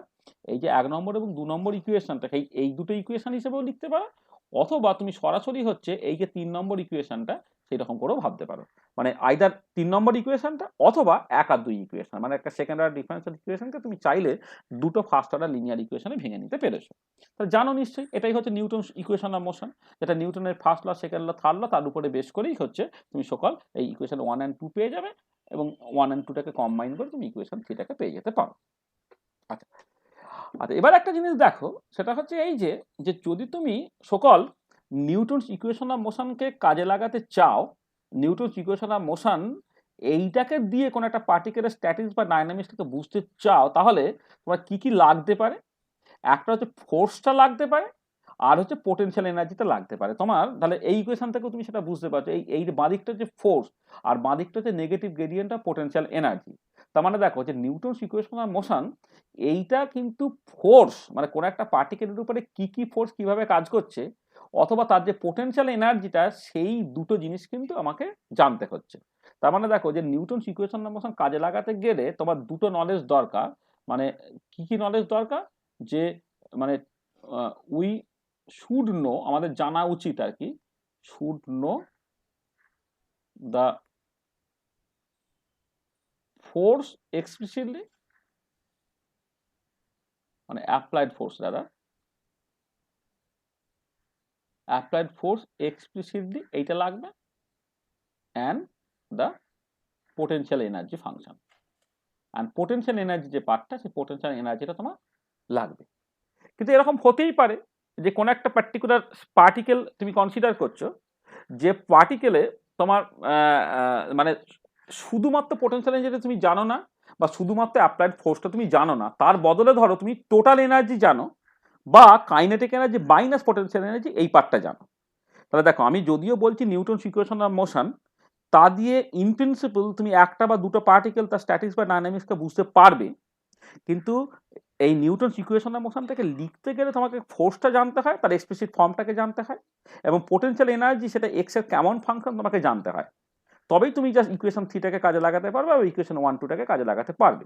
এই যে 1 নম্বর এবং 2 নম্বর ইকুয়েশনটা, এই দুটো ইকুয়েশন হিসেবেও লিখতে পারো, অথবা তুমি সরাসরি হচ্ছে এই যে 3 নম্বর ইকুয়েশনটা সেই রকম করেও ভাবতে পারো। মানে আইদার 3 নম্বর ইকুয়েশনটা অথবা 1 আর 2 ইকুয়েশন, মানে একটা সেকেন্ড অর্ডার ডিফারেনশিয়াল ইকুয়েশনকে তুমি চাইলে দুটো ফার্স্ট অর্ডার লিনিয়ার ইকুয়েশনে ভেঙে নিতে পেরেছো। তাহলে জানো নিশ্চয়ই এটাই হচ্ছে নিউটন ইকুয়েশন অফ মোশন, যেটা নিউটনের first law, second law, third law, তার উপরে বেস করেই হচ্ছে তুমি সকল এই ইকুয়েশন 1 and 2 পেয়ে যাবে, এবং 1 and 2টাকে কম্বাইন করে তুমি ইকুয়েশন 3টাকে পেয়ে যেতে পারো। আচ্ছা, আচ্ছা, এবার একটা জিনিস দেখো, সেটা হচ্ছে এই যে যদি তুমি সকল নিউটনস ইকুয়েশন অফ মোশনকে কাজে লাগাতে চাও, নিউটনস ইকুয়েশন অফ মোশন এইটাকে দিয়ে কোনো একটা পার্টিকুলার স্ট্যাটিক্স বা ডাইনামিক্সটাকে বুঝতে চাও, তাহলে তোমার কি কি লাগতে পারে? একটা হচ্ছে ফোর্সটা লাগতে পারে, আর হচ্ছে পোটেনশিয়াল এনার্জিটা লাগতে পারে তোমার। তাহলে এই ইকুয়েশন থেকে তুমি সেটা বুঝতে পারছো, এই বাঁদিকটা হচ্ছে ফোর্স, আর বাঁদিকটা হচ্ছে negative gradient of potential energy. তার মানে দেখো যে নিউটনস ইকুয়েশন অফ মোশন এইটা কিন্তু ফোর্স, মানে কোনো একটা পার্টিকেলের উপরে কি কি ফোর্স কিভাবে কাজ করছে, অথবা তার যে পোটেনশিয়াল এনার্জিটা, সেই দুটো জিনিস কিন্তু আমাকে জানতে হচ্ছে। তার মানে দেখো যে নিউটনস ইকুয়েশন অফ মোশন কাজে লাগাতে গেলে তোমার দুটো নলেজ দরকার। মানে কি কি নলেজ দরকার? যে মানে উই শুড নো, আমাদের জানা উচিত আর কি, should know the force explicitly, মানে অ্যাপ্লাইড ফোর্স দাদা, অ্যাপ্লাইড ফোর্স এক্সপ্লিসিটলি এইটা লাগবে, and the potential energy function. And potential energy যে পার্টটা, সেই পোটেনশিয়াল এনার্জিটা তোমার লাগবে। কিন্তু এরকম হতেই পারে যে কোনো একটা পার্টিকুলার পার্টিকেল তুমি কনসিডার করছো, যে পার্টিকেলে তোমার মানে শুধুমাত্র পোটেনশিয়াল এনার্জি তুমি জানো না, বা শুধুমাত্র অ্যাপ্লাইড ফোর্সটা তুমি জানো না, তার বদলে ধরো তুমি টোটাল এনার্জি জানো, বা kinetic energy minus potential energy, এই পার্টটা জানো। তাহলে দেখো, আমি যদিও বলছি নিউটনস ইকুয়েশন অফ মোশন, তা দিয়ে ইন প্রিন্সিপল তুমি একটা বা দুটো পার্টিকেল তার স্ট্যাটিক্স বা ডাইনামিক্সকে বুঝতে পারবে, কিন্তু এই নিউটনস ইকুয়েশন অফ মোশনটাকে লিখতে গেলে তোমাকে ফোর্সটা জানতে হয়, তার এক্সপ্লিসিট ফর্মটাকে জানতে হয়, এবং পোটেনশিয়াল এনার্জি সেটা এক্স এর কেমন ফাংশন তোমাকে জানতে হয়। তবেই তুমি জাস্ট ইকুয়েশন 3টাকে কাজে লাগাতে পারবে, আর ইকুয়েশন 1, 2টাকে কাজে লাগাতে পারবে।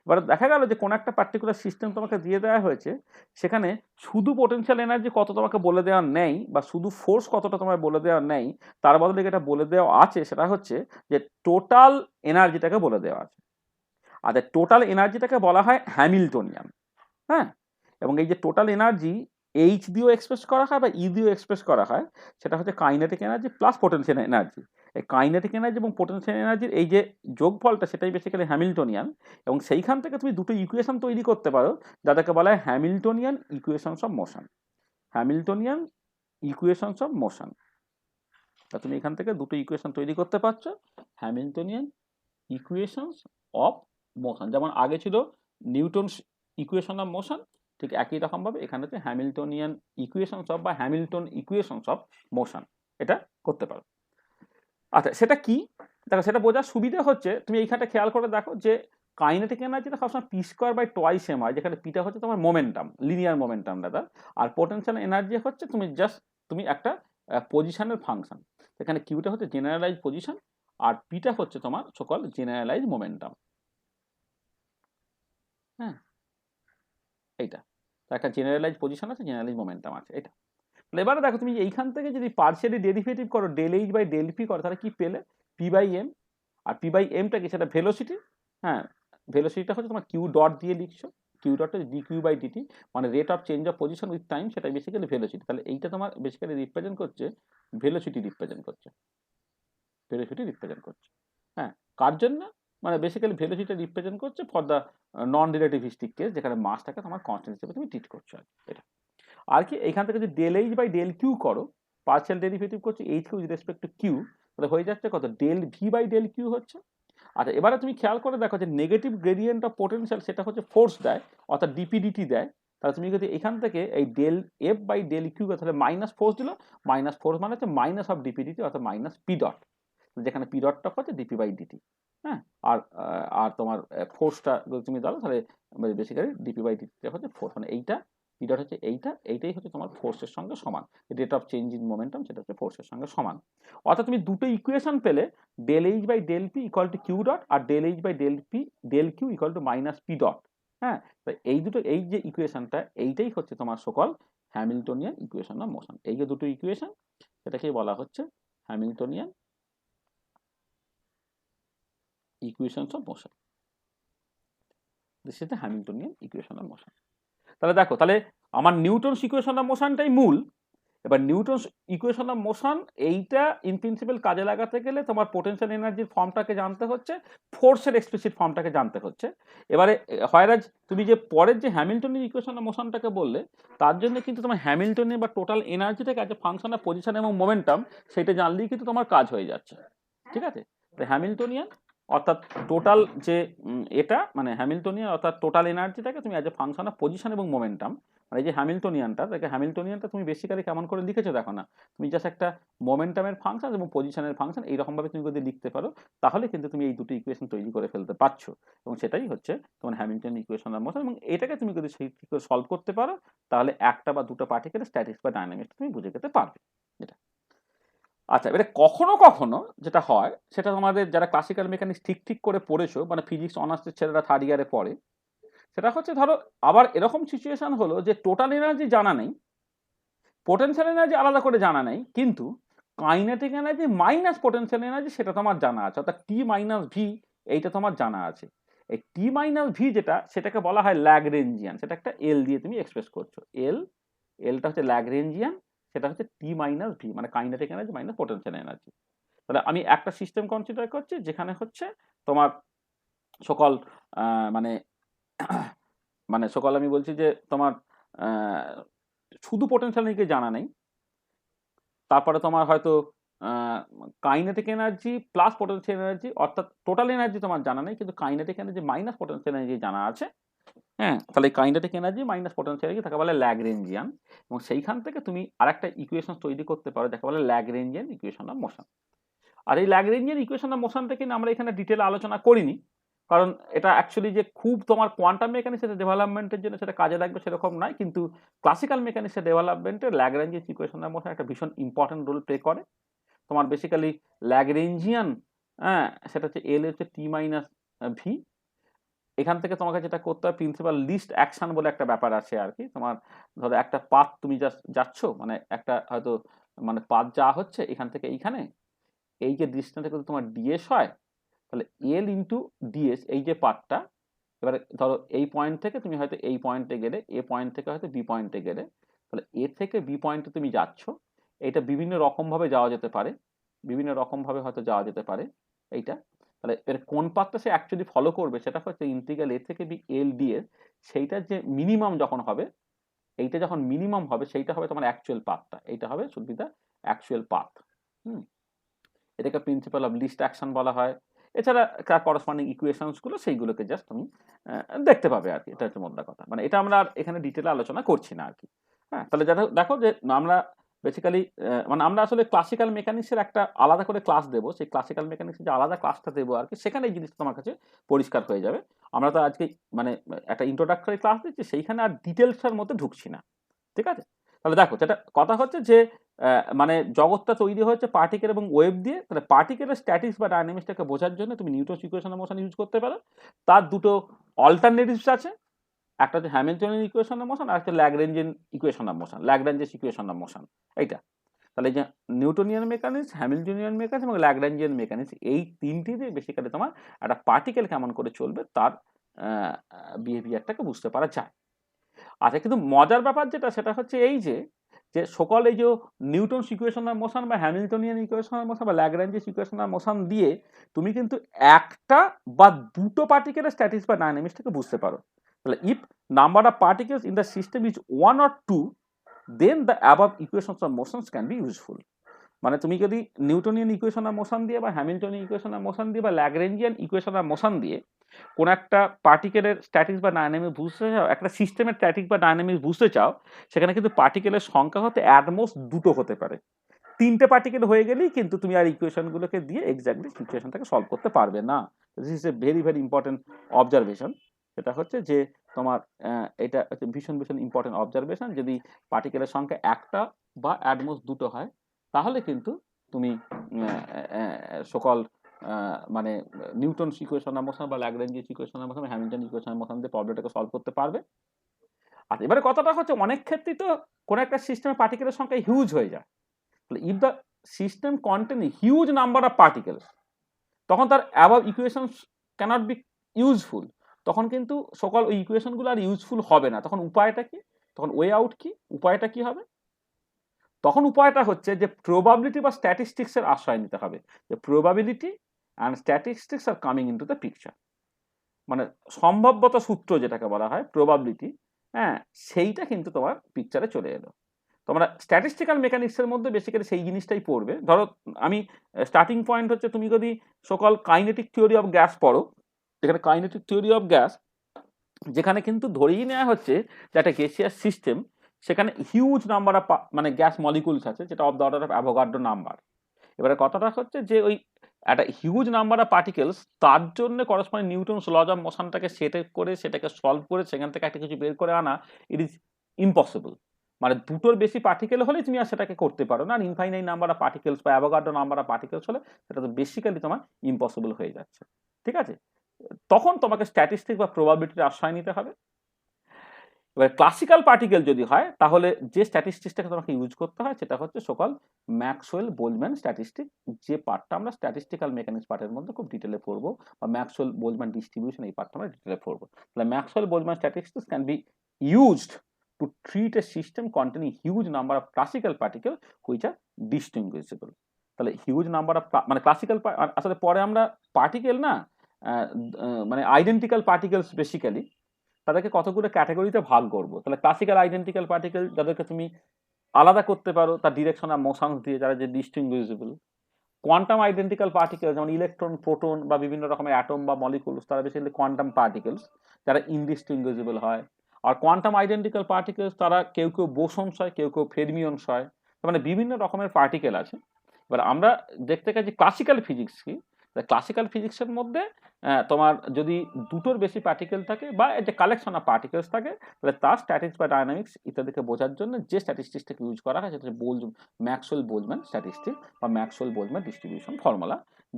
এবার দেখা গেল যে কোনো একটা পার্টিকুলার সিস্টেম তোমাকে দিয়ে দেওয়া হয়েছে, সেখানে শুধু পোটেনশিয়াল এনার্জি কত তোমাকে বলে দেওয়া নেই, বা শুধু ফোর্স কতটা তোমায় বলে দেওয়া নেই, তার বদলে যেটা বলে দেওয়া আছে সেটা হচ্ছে যে টোটাল এনার্জিটাকে বলে দেওয়া আছে। আর টোটাল এনার্জিটাকে বলা হয় হ্যামিল্টনিয়ান। হ্যাঁ, এবং এই যে টোটাল এনার্জি এইচ দিয়েও এক্সপ্রেস করা হয় বা ই দিয়েও এক্সপ্রেস করা হয়, সেটা হচ্ছে kinetic energy plus potential energy. এই কাইনেটিক এনার্জি এবং পোটেনশিয়াল এনার্জির এই যে যোগফলটা, সেটাই বেসিক্যালি হ্যামিল্টনিয়ান। এবং সেইখান থেকে তুমি দুটো ইকুয়েশন তৈরি করতে পারো, যাদেরকে বলা হয় Hamiltonian equations of motion. Hamiltonian equations of motion, তা তুমি এখান থেকে দুটো ইকুয়েশন তৈরি করতে পারছো, হ্যামিল্টনিয়ান ইকুয়েশনস অফ মোশন। যেমন আগে ছিল নিউটনস ইকুয়েশন অফ মোশন, ঠিক একই রকমভাবে এখানে হচ্ছে হ্যামিল্টনিয়ান ইকুয়েশনস অফ, বা হ্যামিল্টন ইকুয়েশনস অফ মোশন, এটা করতে পারো। আচ্ছা, সেটা কি? দেখো, সেটা বোঝার সুবিধা হচ্ছে তুমি এইখানটা খেয়াল করে দেখো যে কাইনেটিক এনার্জিটা সবসময় p square by twice m হয়, যেখানে পিটা হচ্ছে তোমার মোমেন্টাম, লিনিয়ার মোমেন্টাম দাদা, আর পোটেনশিয়াল এনার্জি হচ্ছে তুমি একটা পজিশনের ফাংশন। এখানে কিউটা হচ্ছে জেনারেলাইজ পজিশন, আর পিটা হচ্ছে তোমার সকল জেনারেলাইজ মোমেন্টাম। হ্যাঁ, এইটা একটা জেনারেলাইজ পজিশন আছে, জেনারেলাইজ মোমেন্টাম আছে, এটা। এবারে দেখো, তুমি এইখান থেকে যদি পার্শিয়ালি ডেরিভেটিভ করো, del H by del P করো, তাহলে কি পেলে? P by M. আর পি বাই এমটা কি? সেটা ভেলোসিটি। হ্যাঁ, ভেলোসিটিটা হচ্ছে তোমার কিউ ডট দিয়ে লিখছো, Q dot D Q by DT, মানে rate of change of position with time, সেটা বেসিক্যালি ভেলোসিটি। তাহলে এইটা তোমার বেসিক্যালি রিপ্রেজেন্ট করছে ভেলোসিটি, রিপ্রেজেন্ট করছে ভেলোসিটি, রিপ্রেজেন্ট করছে। হ্যাঁ, কার জন্য? মানে বেসিক্যালি ভেলোসিটি রিপ্রেজেন্ট করছে for the non relativistic case, যেখানে মাসটাকে তোমার কনস্ট্যান্ট হিসেবে তুমি ট্রিট করছো আর এটা। আর কি, এইখান থেকে যদি del H by del Q করো, পার্শিয়াল ডেরিভেটিভ করছো H Q with respect to Q, তাহলে হয়ে যাচ্ছে কত? Del V by del Q হচ্ছে। আচ্ছা, এবারে তুমি খেয়াল করে দেখো যে নেগেটিভ গ্রেডিয়েন্ট অফ পোটেনশিয়াল, সেটা হচ্ছে ফোর্স দেয়, অর্থাৎ ডিপিডিটি দেয়, তাহলে তুমি যদি এখান থেকে এই del F by del Q তাহলে মাইনাস ফোর্স দিল, মাইনাস ফোর্স মানে হচ্ছে মাইনাস অফ ডিপি ডিটি অর্থাৎ মাইনাস পি ডট, যেখানে পি ডটটা হচ্ছে ডিপি বাই ডিটি। হ্যাঁ, আর তোমার ফোর্সটা যদি তুমি দাও তাহলে বেসিক্যালি ডিপি বাই ডিটিটা হচ্ছে ফোর্স, মানে এইটা পি ডট হচ্ছে এইটাই হচ্ছে তোমার ফোর্সের সঙ্গে সমান, rate of change in momentum সেটা হচ্ছে ফোর্সের সঙ্গে সমান। অর্থাৎ তুমি দুটো ইকুয়েশন পেলে, del H by del p equal to q dot আর del H by del q equal to minus p dot. হ্যাঁ, তো এই যে ইকুয়েশনটা এইটাই হচ্ছে তোমার সকল হ্যামিল্টনিয়ান ইকুয়েশন অফ মোশন। এই যে দুটো ইকুয়েশন সেটাকেই বলা হচ্ছে Hamiltonian equations of motion. This is the Hamiltonian equation of motion. তাহলে দেখো, তাহলে আমার নিউটনস ইকুয়েশন অফ মোশনটাই মূল। এবার নিউটনস ইকুয়েশন অফ মোশন এইটা ইন প্রিন্সিপাল কাজে লাগাতে গেলে তোমার পোটেনশিয়াল এনার্জির ফর্মটাকে জানতে হচ্ছে, ফোর্সের এক্সপ্লিসিট ফর্মটাকে জানতে হচ্ছে। এবারে হয়রাজ তুমি যে পরের যে হ্যামিল্টনিয়ান ইকুয়েশন অফ মোশনটাকে বললে, তার জন্য কিন্তু তোমার হ্যামিল্টনিয়ান বা টোটাল এনার্জিটাকে as a function of position এবং মোমেন্টাম সেটা জানলেই কিন্তু তোমার কাজ হয়ে যাচ্ছে। ঠিক আছে, তো হ্যামিল্টনিয়ান অর্থাৎ টোটাল যে এটা মানে হ্যামিল্টনিয়ান অর্থাৎ টোটাল এনার্জিটাকে তুমি as a function of position এবং মোমেন্টাম, মানে এই যে হ্যামিল্টনিয়ানটা তুমি বেসিক্যালি কেমন করে লিখেছো দেখো না, তুমি জাস্ট একটা মোমেন্টামের ফাংশন এবং পজিশনের ফাংশন এইরকমভাবে তুমি যদি লিখতে পারো তাহলে কিন্তু তুমি এই দুটো ইকুয়েশন তৈরি করে ফেলতে পারছো, এবং সেটাই হচ্ছে তোমার হ্যামিল্টন ইকুয়েশন অফ মোশন। এবং এটাকে তুমি যদি সেই করে সলভ করতে পারো তাহলে একটা বা দুটো পার্টিকেলের স্ট্যাটিক্স বা ডায়নামিক্স তুমি বুঝে যেতে পারবে। এটা আচ্ছা, এবারে কখনো কখনো যেটা হয় সেটা তোমাদের যারা ক্লাসিক্যাল মেকানিক্স ঠিক করে পড়েছো, মানে ফিজিক্স অনার্সের ছেলেরা থার্ড ইয়ারে পড়ে, সেটা হচ্ছে ধরো আবার এরকম সিচুয়েশন হলো যে টোটাল এনার্জি জানা নেই, পোটেনশিয়াল এনার্জি আলাদা করে জানা নেই, কিন্তু kinetic energy minus potential energy সেটা তোমার জানা আছে, অর্থাৎ টি মাইনাস ভি এইটা তোমার জানা আছে। এই টি মাইনাস ভি যেটা সেটাকে বলা হয় ল্যাগ্রেঞ্জিয়ান, সেটা একটা এল দিয়ে তুমি এক্সপ্রেস করছো, এলটা হচ্ছে ল্যাগ্রেঞ্জিয়ান, সেটা হচ্ছে টি মাইনাস ভি মানে kinetic energy minus potential energy. তাহলে আমি একটা সিস্টেম কনসিডার করছি যেখানে হচ্ছে তোমার সকল মানে মানে সকল আমি বলছি যে তোমার শুধু পোটেনশিয়াল এনার্জি জানা নেই, তারপরে তোমার হয়তো kinetic energy plus potential energy অর্থাৎ টোটাল এনার্জি তোমার জানা নেই, কিন্তু kinetic energy minus potential energy জানা আছে। হ্যাঁ, তাহলে kinetic energy minus potential energy তাকে বলে ল্যাগ্রেঞ্জিয়ান, এবং সেইখান থেকে তুমি আরেকটা ইকুয়েশন তৈরি করতে পারো যাকে বলে ল্যাগ্রেঞ্জিয়ান ইকুয়েশন অফ মোশন। আর এই ল্যাগ্রেঞ্জিয়ান ইকুয়েশন অফ মোশন থেকে আমরা এখানে ডিটেল আলোচনা করিনি, কারণ এটা অ্যাকচুয়ালি যে খুব তোমার কোয়ান্টাম মেকানিক্সের ডেভেলপমেন্টের জন্য সেটা কাজে লাগবে সেরকম নয়, কিন্তু ক্লাসিক্যাল মেকানিক্সের ডেভেলপমেন্টে ল্যাগ্রেঞ্জিয়ান ইকুয়েশন অফ মোশন একটা ভীষণ ইম্পর্টেন্ট রোল প্লে করে। তোমার বেসিক্যালি ল্যাগ্রেঞ্জিয়ান, হ্যাঁ, সেটা হচ্ছে এল হচ্ছে টি মাইনাস ভি। এখান থেকে তোমাকে যেটা করতে হবে প্রিন্সিপাল লিস্ট অ্যাকশন বলে একটা ব্যাপার আছে আর কি। তোমার ধরো একটা পাথ তুমি যাচ্ছ, মানে একটা হয়তো মানে পাথ যাওয়া হচ্ছে এখান থেকে এইখানে, এই যে ডিস্টেন্সটা কিন্তু তোমার ডিএস হয়, তাহলে এল ইন্টু ডিএস এই যে পাথটা, এবারে ধরো এই পয়েন্ট থেকে তুমি হয়তো এই পয়েন্টে গেলে, এ পয়েন্ট থেকে হয়তো বি পয়েন্টে গেলে, তাহলে এ থেকে বি পয়েন্টে তুমি যাচ্ছ, এটা বিভিন্ন রকমভাবে যাওয়া যেতে পারে, বিভিন্ন রকমভাবে হয়তো যাওয়া যেতে পারে এইটা। তাহলে এর কোন পাথটা সে অ্যাকচুয়ালি ফলো করবে সেটা হচ্ছে ইন্টিগ্রাল এ থেকে বি এল ডিএস, সেইটার যে মিনিমাম যখন হবে, এইটা যখন মিনিমাম হবে সেইটা হবে তোমার অ্যাকচুয়াল পাথটা, এইটা হবে should be the actual path. এটাকে প্রিন্সিপাল অফ লিস্ট অ্যাকশন বলা হয়। এছাড়া তার করসপন্ডিং ইকুয়েশনসগুলো সেইগুলোকে জাস্ট তুমি দেখতে পাবে আর কি, এটা হচ্ছে মোদ্দা কথা। মানে এটা আমরা আর এখানে ডিটেলে আলোচনা করছি না আর কি। হ্যাঁ, তাহলে দেখো যে আমরা বেসিক্যালি মানে আমরা আসলে ক্লাসিক্যাল মেকানিক্সের একটা আলাদা করে ক্লাস দেবো, সেই ক্লাসিক্যাল মেকানিক্সের যে আলাদা ক্লাসটা দেবো আর কি, সেখানে এই জিনিসটা তোমার কাছে পরিষ্কার হয়ে যাবে। আমরা তো আজকে মানে একটা ইন্ট্রোডাক্টরি ক্লাস দিচ্ছি, সেইখানে আর ডিটেলসের মধ্যে ঢুকছি না, ঠিক আছে। তাহলে দেখো যেটা কথা হচ্ছে যে মানে জগৎটা তৈরি হয়েছে পার্টিকেল এবং ওয়েভ দিয়ে, তাহলে পার্টিকেলের স্ট্যাটিক্স বা ডায়নামিক্সটাকে বোঝার জন্য তুমি Newton's equation of motion use করতে পারো। তার দুটো অল্টারনেটিভস আছে, একটা হচ্ছে হ্যামিল্টনিয়ান ইকুয়েশন অফ মোশন আর একটা Lagrangian equation of motion, Lagrange's equation of motion এইটা। তাহলে যে নিউটনিয়ান মেকানিক্স, হ্যামিল্টনিয়ান মেকানিক্স এবং ল্যাগ্রেঞ্জিয়ান মেকানিক্স, এই তিনটি দিয়ে বেসিক্যালি তোমার একটা পার্টিকেল কেমন করে চলবে তার বিহেভিয়ারটাকে বুঝতে পারা যায়। আচ্ছা, কিন্তু মজার ব্যাপার যেটা সেটা হচ্ছে এই যে সকল এই যে নিউটনস ইকুয়েশন অফ মোশন বা হ্যামিল্টনিয়ান ইকুয়েশন অফ মোশন বা ল্যাগ্রেঞ্জেস ইকুয়েশন অফ মোশন দিয়ে তুমি কিন্তু একটা বা দুটো পার্টিকেলের স্ট্যাটিক্স বা ডায়নামিক্সটাকে বুঝতে পারো। তাহলে if number of particles in the system is 1 or 2 then the above equations of motions can be useful. মানে তুমি যদি নিউটনিয়ান ইকুয়েশন অফ মোশন দিয়ে বা হ্যামিল্টনিয়ান ইকুয়েশন অফ মোশন দিয়ে বা ল্যাগ্রেঞ্জিয়ান ইকুয়েশন অফ মোশন দিয়ে কোন একটা পার্টিকেলের স্ট্যাটিক্স বা ডায়নামিক্স বুঝতে চাও, একটা সিস্টেমের স্ট্যাটিক বা ডায়নামিক্স বুঝতে চাও, সেখানে কিন্তু পার্টিকেলের সংখ্যা হতে অ্যাটমোস্ট দুটো হতে পারে। 3টে পার্টিকেল হয়ে গেলেই কিন্তু তুমি আর ইকুয়েশনগুলোকে দিয়ে এক্স্যাক্টলি সিচুয়েশনটাকে সলভ করতে পারবে না। This is a very very important observation. সেটা হচ্ছে যে তোমার এটা হচ্ছে ভীষণ ভীষণ ইম্পর্টেন্ট অবজারভেশন। যদি পার্টিকেলের সংখ্যা একটা বা অ্যাটমোস্ট দুটো হয়, তাহলে কিন্তু তুমি সকল মানে নিউটনস ইকুয়েশনের মোশন বা ল্যাগ্রেঞ্জ ইকুয়েশনের মোশন, হ্যামিল্টন ইকুয়েশনের মোশন দিয়ে প্রবলেমটাকে সলভ করতে পারবে। আর এবারে কথাটা হচ্ছে অনেক ক্ষেত্রেই তো কোনো একটা সিস্টেমে পার্টিকেলের সংখ্যা হিউজ হয়ে যায়। if the system contain a huge number of particles, তখন তার above equations cannot be useful, তখন কিন্তু সকল ওই ইকুয়েশনগুলো আর ইউজফুল হবে না। তখন উপায়টা কি? তখন ওয়ে আউট কি? উপায়টা কি হবে? তখন উপায়টা হচ্ছে যে প্রবাবিলিটি বা স্ট্যাটিস্টিক্সের আশ্রয় নিতে হবে। যে probability and statistics are coming into the picture, মানে সম্ভাব্যতা সূত্র যেটাকে বলা হয় প্রবাবিলিটি, হ্যাঁ, সেইটা কিন্তু তোমার পিকচারে চলে এলো। তোমরা স্ট্যাটিস্টিক্যাল মেকানিক্সের মধ্যে বেসিক্যালি সেই জিনিসটাই পড়বে। ধরো আমি স্টার্টিং পয়েন্ট হচ্ছে তুমি যদি সকল কাইনেটিক থিওরি অফ গ্যাস পড়ো, যেখানে কাইনেটিক থিওরি অফ গ্যাস, যেখানে কিন্তু ধরেই নেওয়া হচ্ছে যে একটা গ্যাসিয়াস সিস্টেম, সেখানে হিউজ নাম্বার অফ মানে গ্যাস মলিকুলস আছে, যেটা of the order of Avogadro number. এবারে কথাটা হচ্ছে যে ওই একটা হিউজ নাম্বার অফ পার্টিকেলস, তার জন্য করসপন্ডিং নিউটনস লজ অফ মোশনটাকে সেট করে সেটাকে সলভ করে সেখান থেকে একটা কিছু বের করে আনা, ইট ইজ ইম্পসিবল। মানে দুটোর বেশি পার্টিকেল হলে তুমি আর সেটাকে করতে পারো না। আর ইনফাইনাইট নাম্বার অফ পার্টিকেলস বা অ্যাভোগাড্রো নাম্বার অফ পার্টিকেলস হলে সেটা তো বেসিক্যালি তোমার ইম্পসিবল হয়ে যাচ্ছে। ঠিক আছে, তখন তোমাকে স্ট্যাটিস্টিক্স বা প্রবাবিলিটির আশ্রয় নিতে হবে। এবার ক্লাসিক্যাল পার্টিকেল যদি হয়, তাহলে যে স্ট্যাটিস্টিক্সটাকে তোমাকে ইউজ করতে হয় সেটা হচ্ছে সকল ম্যাক্সওয়েল বোলম্যান স্ট্যাটিস্টিক, যে পার্টটা আমরা স্ট্যাটিস্টিক্যাল মেকানিক্স পার্টের মধ্যে খুব ডিটেলে পড়বো, বা ম্যাক্সওয়েল বোলম্যান ডিস্ট্রিবিউশন, এই পার্টটা আমরা ডিটেলে পড়বো। তাহলে Maxwell Boltzmann statistics can be used to treat a system containing huge number of classical particle which are distinguishable. তাহলে হিউজ নাম্বার অফ মানে ক্লাসিক্যাল, আসলে পরে আমরা পার্টিকেল না মানে আইডেন্টিক্যাল পার্টিকেলস বেসিক্যালি তাদেরকে কতগুলো ক্যাটাগরিতে ভাগ করবো। তাহলে ক্লাসিক্যাল আইডেন্টিক্যাল পার্টিকেল যাদেরকে তুমি আলাদা করতে পারো তার ডিরেকশন আর মোশন দিয়ে, যারা যে ডিস্টিংগুইশেবল। কোয়ান্টাম আইডেন্টিক্যাল পার্টিকেল যেমন ইলেকট্রন, প্রোটন বা বিভিন্ন রকমের অ্যাটম বা মলিকুলস, তারা বেসিক্যালি কোয়ান্টাম পার্টিকেলস, যারা ইনডিস্টিংগুইশেবল হয়। আর কোয়ান্টাম আইডেন্টিক্যাল পার্টিকেলস তারা কেউ কেউ বোসনস হয়, কেউ কেউ ফেরমিয়নস হয়, মানে বিভিন্ন রকমের পার্টিকেল আছে। এবার আমরা দেখতে গেছি ক্লাসিক্যাল ফিজিক্স কি। ক্লাসিক্যাল ফিজিক্সের মধ্যে তোমার যদি দুটোর বেশি পার্টিকেল থাকে বা যে কালেকশন অফ পার্টিকেলস থাকে, তাহলে তার স্ট্যাটিক্স বা ডায়নামিক্স ইত্যাদিকে বোঝার জন্য যে স্ট্যাটিস্টিক্সটাকে ইউজ করা হয় সেটা হচ্ছে ম্যাক্সওয়েল বোলম্যান স্ট্যাটিস্টিক্স বা ম্যাক্সওয়েল বোলম্যান ডিস্ট্রিবিউশন ফর্মুলা,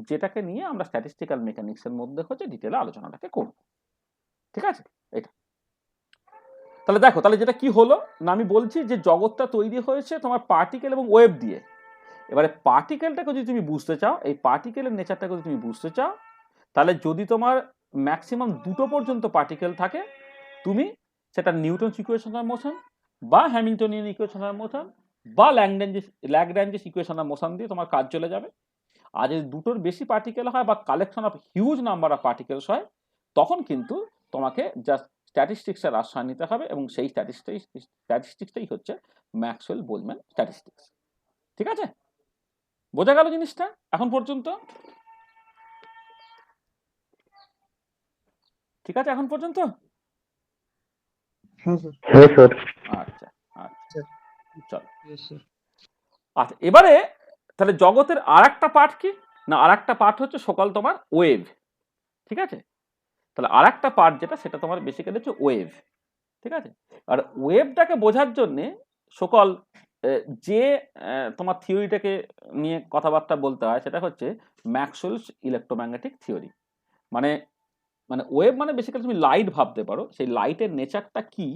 যেটাকে নিয়ে আমরা স্ট্যাটিস্টিক্যাল মেকানিক্সের মধ্যে হচ্ছে ডিটেলে আলোচনাটাকে করব। ঠিক আছে, এটা তাহলে দেখো, তাহলে যেটা কি হলো না, আমি বলছি যে জগৎটা তৈরি হয়েছে তোমার পার্টিকেল এবং ওয়েভ দিয়ে। এবারে পার্টিকেলটাকে যদি তুমি বুঝতে চাও, এই পার্টিকেলের নেচারটাকে যদি তুমি বুঝতে চাও, তাহলে যদি তোমার ম্যাক্সিমাম দুটো পর্যন্ত পার্টিকেল থাকে, তুমি সেটা নিউটনস ইকুয়েশন অফ মোশন বা হ্যামিল্টনিয়ান ইকুয়েশন অফ মোশন বা ল্যাগ্রাঞ্জেস ইকুয়েশন অফ মোশন দিয়ে তোমার কাজ চলে যাবে। আর যদি দুটোর বেশি পার্টিকেল হয় বা collection of huge number of particles হয়, তখন কিন্তু তোমাকে জাস্ট স্ট্যাটিস্টিক্সের আশ্রয় নিতে হবে, এবং সেই স্ট্যাটিস্টিক্সটাই হচ্ছে ম্যাক্সওয়েল বোলম্যান স্ট্যাটিস্টিক্স। ঠিক আছে, বোঝা গেল জিনিসটা এখন পর্যন্ত? ঠিক আছে এখন পর্যন্ত? হ্যাঁ স্যার। আচ্ছা আচ্ছা, স্যার। চলো। Yes, sir. আচ্ছা, এবারে তাহলে জগতের আর একটা পার্ট কি না, আর একটা পার্ট হচ্ছে সকল তোমার ওয়েভ। ঠিক আছে, তাহলে আর একটা পার্ট যেটা, সেটা তোমার বেসিক্যালি হচ্ছে ওয়েভ। ঠিক আছে, আর ওয়েভটাকে বোঝার জন্যে সকল যে তোমার থিওরিটাকে নিয়ে কথাবার্তা বলতে হয়, সেটা হচ্ছে ম্যাক্সওয়েলস ইলেকট্রোম্যাগনেটিক থিওরি। মানে মানে ওয়েভ মানে বেসিক্যালি তুমি লাইট ভাবতে পারো, সেই লাইটের নেচারটা কি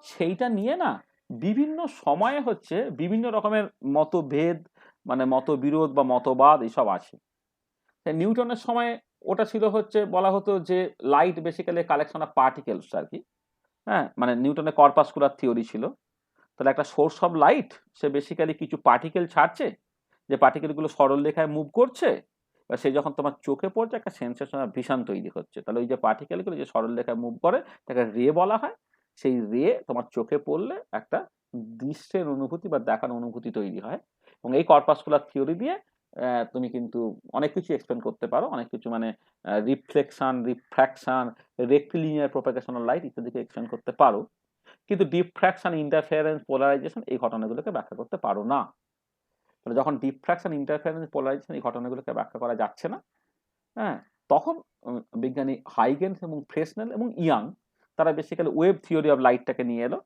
সেইটা নিয়ে না বিভিন্ন সময়ে হচ্ছে বিভিন্ন রকমের মতভেদ, মানে মতবিরোধ বা মতবাদ এইসব আছে। নিউটনের সময় ওটা ছিল হচ্ছে বলা হতো যে light basically collection of particles আর কি। হ্যাঁ, মানে নিউটনের কর্পাসকুলার থিওরি ছিল। তাহলে একটা source of light, say basically কিছু পার্টিকেল ছাড়ছে, যে পার্টিকেলগুলো সরল রেখায় মুভ করছে, বা সে যখন তোমার চোখে পড়ছে একটা সেন্সেশন অফ ভিশন তৈরি হচ্ছে। তাহলে ওই যে পার্টিকেলগুলো যে সরল রেখায় মুভ করে তাকে রে বলা হয়। সেই রে তোমার চোখে পড়লে একটা দৃশ্যের অনুভূতি বা দেখার অনুভূতি তৈরি হয়, এবং এই কর্পাসকুলার থিওরি দিয়ে তুমি কিন্তু অনেক কিছু এক্সপ্লেন করতে পারো, অনেক কিছু মানে রিফ্লেকশন, রিফ্র্যাকশন, রেক্টিলিনিয়ার প্রোপাগেশনাল লাইট ইত্যাদিকে এক্সপ্লেন করতে পারো, কিন্তু ডিফ্র্যাকশন, ইন্টারফেয়ারেন্স, পোলারাইজেশন এই ঘটনাগুলোকে ব্যাখ্যা করতে পারো না। তাহলে যখন ডিফ্র্যাকশন, ইন্টারফেয়ারেন্স, পোলারাইজেশন এই ঘটনাগুলোকে ব্যাখ্যা করা যাচ্ছে না, হ্যাঁ, তখন বিজ্ঞানী হাইগেন্স এবং ফ্রেসনেল এবং ইয়াং তারা বেসিক্যালি ওয়েভ থিওরি অফ লাইটটাকে নিয়ে এলো।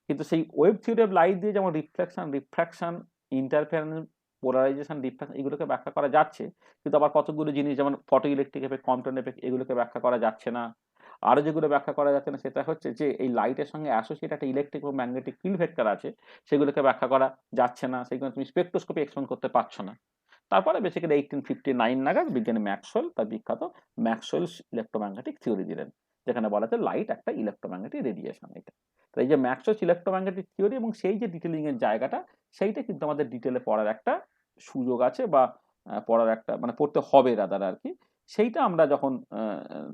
কিন্তু সেই ওয়েভ থিওরি অফ লাইট দিয়ে যেমন reflection, refraction, interference, polarisation, diffraction এগুলোকে ব্যাখ্যা করা যাচ্ছে, কিন্তু আবার কতগুলো জিনিস যেমন photo electric effect, Compton effect এগুলোকে ব্যাখ্যা করা যাচ্ছে না। আরও যেগুলো ব্যাখ্যা করা যাচ্ছে না সেটা হচ্ছে যে এই লাইটের সঙ্গে অ্যাসোসিয়েট একটা ইলেকট্রিক এবং ম্যাগনেটিক ফিল্ড ভেক্টর আছে, সেগুলোকে ব্যাখ্যা করা যাচ্ছে না, সেগুলো তুমি স্পেকট্রোস্কোপি এক্সপ্লেন করতে পারছো না। তারপরে বেসিক্যালি 1859 নাগাদ বিজ্ঞানী ম্যাক্সওয়েল তার বিখ্যাত ম্যাক্সওয়েলস ইলেকট্রোম্যাগনেটিক থিওরি দিলেন, যেখানে বলা যায় লাইট একটা ইলেকট্রোম্যাগনেটিক রেডিয়েশন। এটা তো এই যে ম্যাক্সওয়েলস ইলেকট্রোম্যাগনেটিক থিওরি এবং সেই যে ডিটেলিং এর জায়গাটা, সেইটা কিন্তু আমাদের ডিটেলে পড়ার একটা সুযোগ আছে, বা পড়ার একটা মানে পড়তে হবে রাদার আর কি। সেইটা আমরা যখন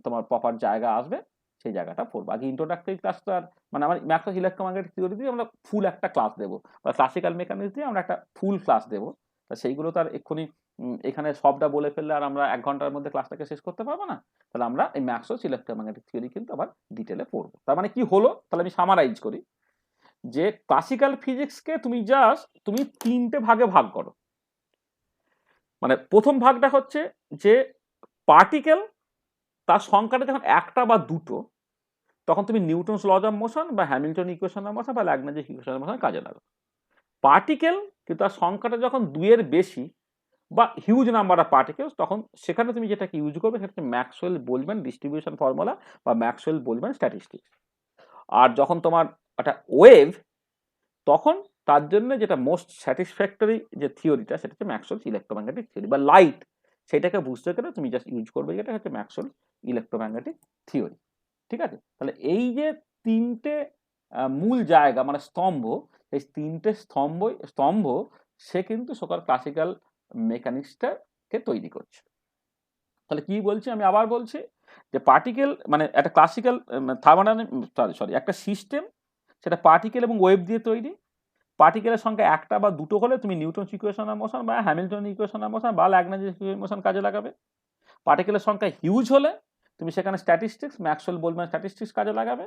তোমার প্রপার জায়গা আসবে সেই জায়গাটা পড়বো। আগে ইন্ট্রোডাক্টরি ক্লাসটা মানে আমার ম্যাক্সওয়েলস ইলেকট্রোম্যাগনেটিক থিওরি দিয়ে আমরা ফুল একটা ক্লাস দেবো, বা ক্লাসিক্যাল মেকানিক্স দিয়ে আমরা একটা ফুল ক্লাস দেবো। তা সেইগুলো তো আর এক্ষুনি এখানে সবটা বলে ফেললে আর আমরা 1 ঘন্টার মধ্যে ক্লাসটাকে শেষ করতে পারবো না। তাহলে আমরা এই ম্যাক্সওয়েলস ইলেকট্রোম্যাগনেটিক থিওরি কিন্তু আবার ডিটেলে পড়বো। তার মানে কি হলো, তাহলে আমি সামারাইজ করি যে ক্লাসিক্যাল ফিজিক্সকে তুমি জাস্ট তুমি 3টে ভাগে ভাগ করো। মানে প্রথম ভাগটা হচ্ছে যে পার্টিকেল তার সংখ্যাটা যখন একটা বা দুটো, তখন তুমি নিউটনস লজ অফ মোশন বা হ্যামিল্টন ইকুয়েশন অফ মোশন বা ল্যাগরেঞ্জ ইকুয়েশন অফ মোশন কাজে লাগাও। পার্টিকেল কিন্তু তার সংখ্যাটা যখন 2-এর বেশি বা হিউজ নাম্বার অফ পার্টিকেলস, তখন সেখানে তুমি যেটাকে ইউজ করবে সেটা হচ্ছে ম্যাক্সওয়েল বোলম্যান ডিস্ট্রিবিউশন ফর্মুলা বা ম্যাক্সওয়েল বোলম্যান স্ট্যাটিস্টিক্স। আর যখন তোমার একটা ওয়েভ, তখন তার জন্য যেটা মোস্ট স্যাটিসফ্যাক্টরি যে থিওরিটা সেটা হচ্ছে ম্যাক্সওয়েলস ইলেকট্রোম্যাগনেটিক থিওরি বা লাইট, সেটাকে বুঝতে গেলে তুমি জাস্ট ইউজ করবে যেটা হচ্ছে ম্যাক্সওয়েলস ইলেকট্রোম্যাগনেটিক থিওরি। ঠিক আছে, তাহলে এই যে 3টে মূল জায়গা মানে স্তম্ভ, এই 3টে স্তম্ভ সে কিন্তু সকল ক্লাসিক্যাল মেকানিক্সটাকে তৈরি করছে। তাহলে কি বলছি, আমি আবার বলছি যে পার্টিকেল মানে একটা ক্লাসিক্যাল সরি একটা সিস্টেম, সেটা পার্টিকেল এবং ওয়েভ দিয়ে তৈরি। পার্টিকেলের সংখ্যা একটা বা দুটো হলে তুমি নিউটন ইকুয়েশন অফ মোশন বা হ্যামিল্টন ইকুয়েশন অফ মোশন বা ল্যাগরেঞ্জ মোশন কাজে লাগাবে। পার্টিকেলের সংখ্যা হিউজ হলে তুমি সেখানে স্ট্যাটিস্টিক্স, ম্যাক্সওয়েল বোলম্যান স্ট্যাটিস্টিক্স কাজে লাগাবে।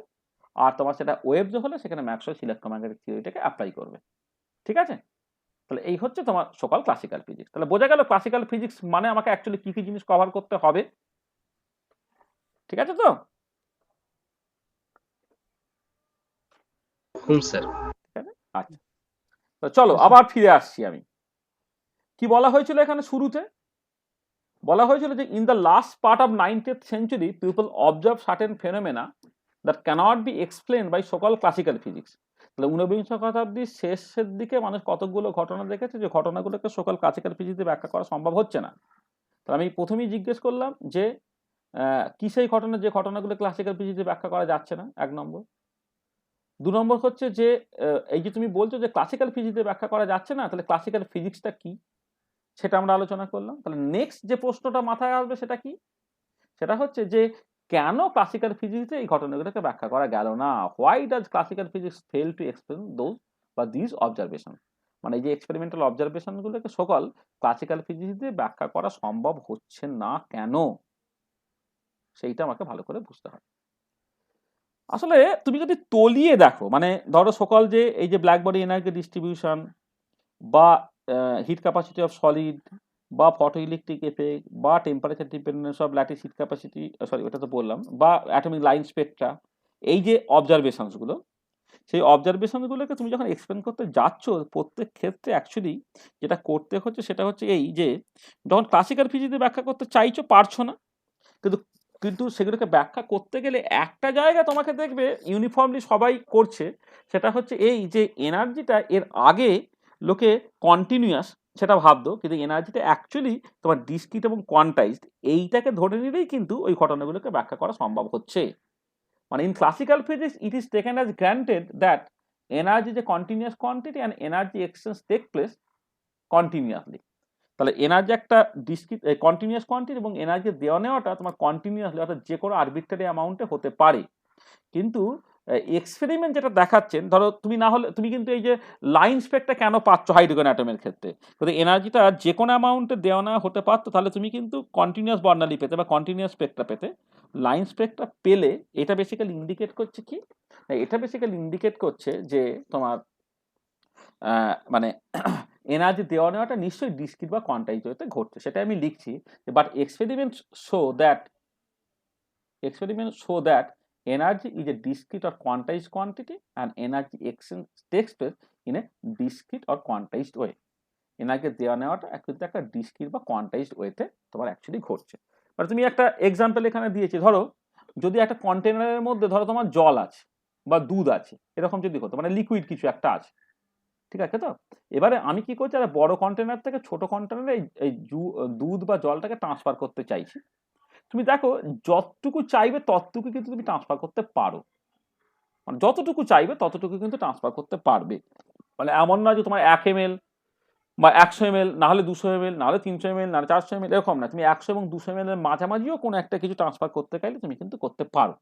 আর তোমার সেটা ওয়েভস হলে সেখানে ম্যাক্সওয়েলস ইলেকট্রোম্যাগনেটিক থিওরিটাকে অ্যাপ্লাই করবে। ঠিক আছে, তাহলে এই হচ্ছে তোমার সকল ক্লাসিক্যাল ফিজিক্স। তাহলে বোঝা গেল ক্লাসিক্যাল ফিজিক্স মানে আমাকে অ্যাকচুয়ালি কি কি জিনিস কভার করতে হবে। ঠিক আছে তো? স্যার। আচ্ছা, তো চলো আবার ফিরে আসছি আমি। কি বলা হয়েছিল এখানে শুরুতে? বলা হয়েছিল যে in the last part of 19th century people observe certain phenomena that cannot be explain by সকল ক্লাসিক্যাল ফিজিক্স। তাহলে 19বিংশ শতাব্দীর শেষের দিকে মানুষ কতগুলো ঘটনা দেখেছে যে ঘটনাগুলোকে সকল ক্লাসিক্যাল ফিজিক্সে ব্যাখ্যা করা সম্ভব হচ্ছে না। তাহলে আমি প্রথমেই জিজ্ঞেস করলাম যে কি সেই ঘটনা যে ঘটনাগুলো ক্লাসিক্যাল ফিজিক্সে ব্যাখ্যা করা যাচ্ছে না, 1 নম্বর। 2 নম্বর হচ্ছে যে এই যে তুমি বলছো যে ক্লাসিক্যাল ফিজিক্সে ব্যাখ্যা করা যাচ্ছে না, তাহলে ক্লাসিক্যাল ফিজিক্সটা কি সেটা আমরা আলোচনা করলাম। তাহলে নেক্সট যে প্রশ্নটা মাথায় আসবে সেটা কি, সেটা হচ্ছে যে কেন ক্লাসিক্যাল ফিজিক্সে এই ঘটনাগুলোকে ব্যাখ্যা করা গেল না, why does classical physics fail to explain those বা দিস অবজারভেশন। মানে এই যে এক্সপেরিমেন্টাল অবজারভেশনগুলোকে সকল ক্লাসিক্যাল ফিজিক্স দিয়ে ব্যাখ্যা করা সম্ভব হচ্ছে না কেন, সেইটা আমাকে ভালো করে বুঝতে হবে। আসলে তুমি যদি তলিয়ে দেখো, মানে ধরো সকল যে এই যে ব্ল্যাক বডি এনার্জি ডিস্ট্রিবিউশন বা হিট ক্যাপাসিটি অফ সলিড বা ফটো ইলেকট্রিক এফেক্ট বা temperature dependence of lattice heat capacity, sorry ওটা তো বললাম, বা অ্যাটমিক লাইন স্পেকট্রা, এই যে অবজারভেশনসগুলো, সেই অবজারভেশনগুলোকে তুমি যখন এক্সপ্লেন করতে যাচ্ছ প্রত্যেক ক্ষেত্রে অ্যাকচুয়ালি যেটা করতে হচ্ছে সেটা হচ্ছে এই যে যখন ক্লাসিক্যাল ফিজিক্সে ব্যাখ্যা করতে চাইছো পারছো না, কিন্তু কিন্তু সেগুলোকে ব্যাখ্যা করতে গেলে একটা জায়গা তোমাকে দেখবে ইউনিফর্মলি সবাই করছে, সেটা হচ্ছে এই যে এনার্জিটা এর আগে লোকে কন্টিনিউয়াস সেটা ভাবতো, কিন্তু এনার্জিটা অ্যাকচুয়ালি তোমার ডিসক্রিট এবং কোয়ান্টাইজড, এইটাকে ধরে নিলেই কিন্তু ওই ঘটনাগুলোকে ব্যাখ্যা করা সম্ভব হচ্ছে। মানে in classical physics it is taken as granted that energy is a continuous quantity and energy exchange take place continuously. তাহলে এনার্জি একটা ডিসক্রিট কন্টিনিউয়াস কোয়ান্টিটি এবং এনার্জি দেওয়া নেওয়াটা তোমার কন্টিনিউয়াসলি, অর্থাৎ যে কোনো আরবিট্রারি অ্যামাউন্টে হতে পারে, কিন্তু এক্সপেরিমেন্ট যেটা দেখাচ্ছেন, ধরো তুমি না হলে তুমি কিন্তু এই যে লাইন স্পেকটা কেন পাচ্ছ হাইড্রোজেন অ্যাটমের ক্ষেত্রে, যদি এনার্জিটা যে কোনো অ্যামাউন্টে দেওয়া নেওয়া হতে পারতো তাহলে তুমি কিন্তু কন্টিনিউয়াস বর্ণালী পেতে বা কন্টিনিউয়াস স্পেকটা পেতে। লাইন স্পেকটা পেলে এটা বেসিক্যালি ইন্ডিকেট করছে কি, এটা বেসিক্যালি ইন্ডিকেট করছে যে তোমার মানে এনার্জি দেওয়া নেওয়াটা নিশ্চয়ই ডিসক্রিট বা কোয়ান্টাইজ ওয়েতে ঘটছে, সেটা আমি লিখছি। But experiment show that energy is a discrete or quantized quantity and energy exchange takes place in a discrete or quantized way. Energy দেওয়া নেওয়াটা কিন্তু একটা ডিসক্রিট বা কোয়ান্টাইজড ওয়েতে তোমার অ্যাকচুয়ালি ঘটছে। মানে তুমি একটা এক্সাম্পল এখানে দিয়েছি, ধরো যদি একটা কন্টেনারের মধ্যে ধরো তোমার জল আছে বা দুধ আছে, এরকম যদি হতো, মানে লিকুইড কিছু একটা আছে, ঠিক আছে তো। এবারে আমি কি করছি, একটা বড় কন্টেনার থেকে ছোট কন্টেনারে এই দুধ বা জলটাকে ট্রান্সফার করতে চাইছি। তুমি দেখো যতটুকু চাইবে ততটুকু কিন্তু তুমি ট্রান্সফার করতে পারো, মানে যতটুকু চাইবে ততটুকু কিন্তু ট্রান্সফার করতে পারবে। মানে এমন নয় যে তোমার 1 ml বা 100 ml, না হলে 200 ml, না হলে 300 ml, না হলে 400 ml, এরকম না। তুমি 100 এবং 200 ml এর মাঝামাঝিও কোনো একটা কিছু ট্রান্সফার করতে চাইলে তুমি কিন্তু করতে পারো,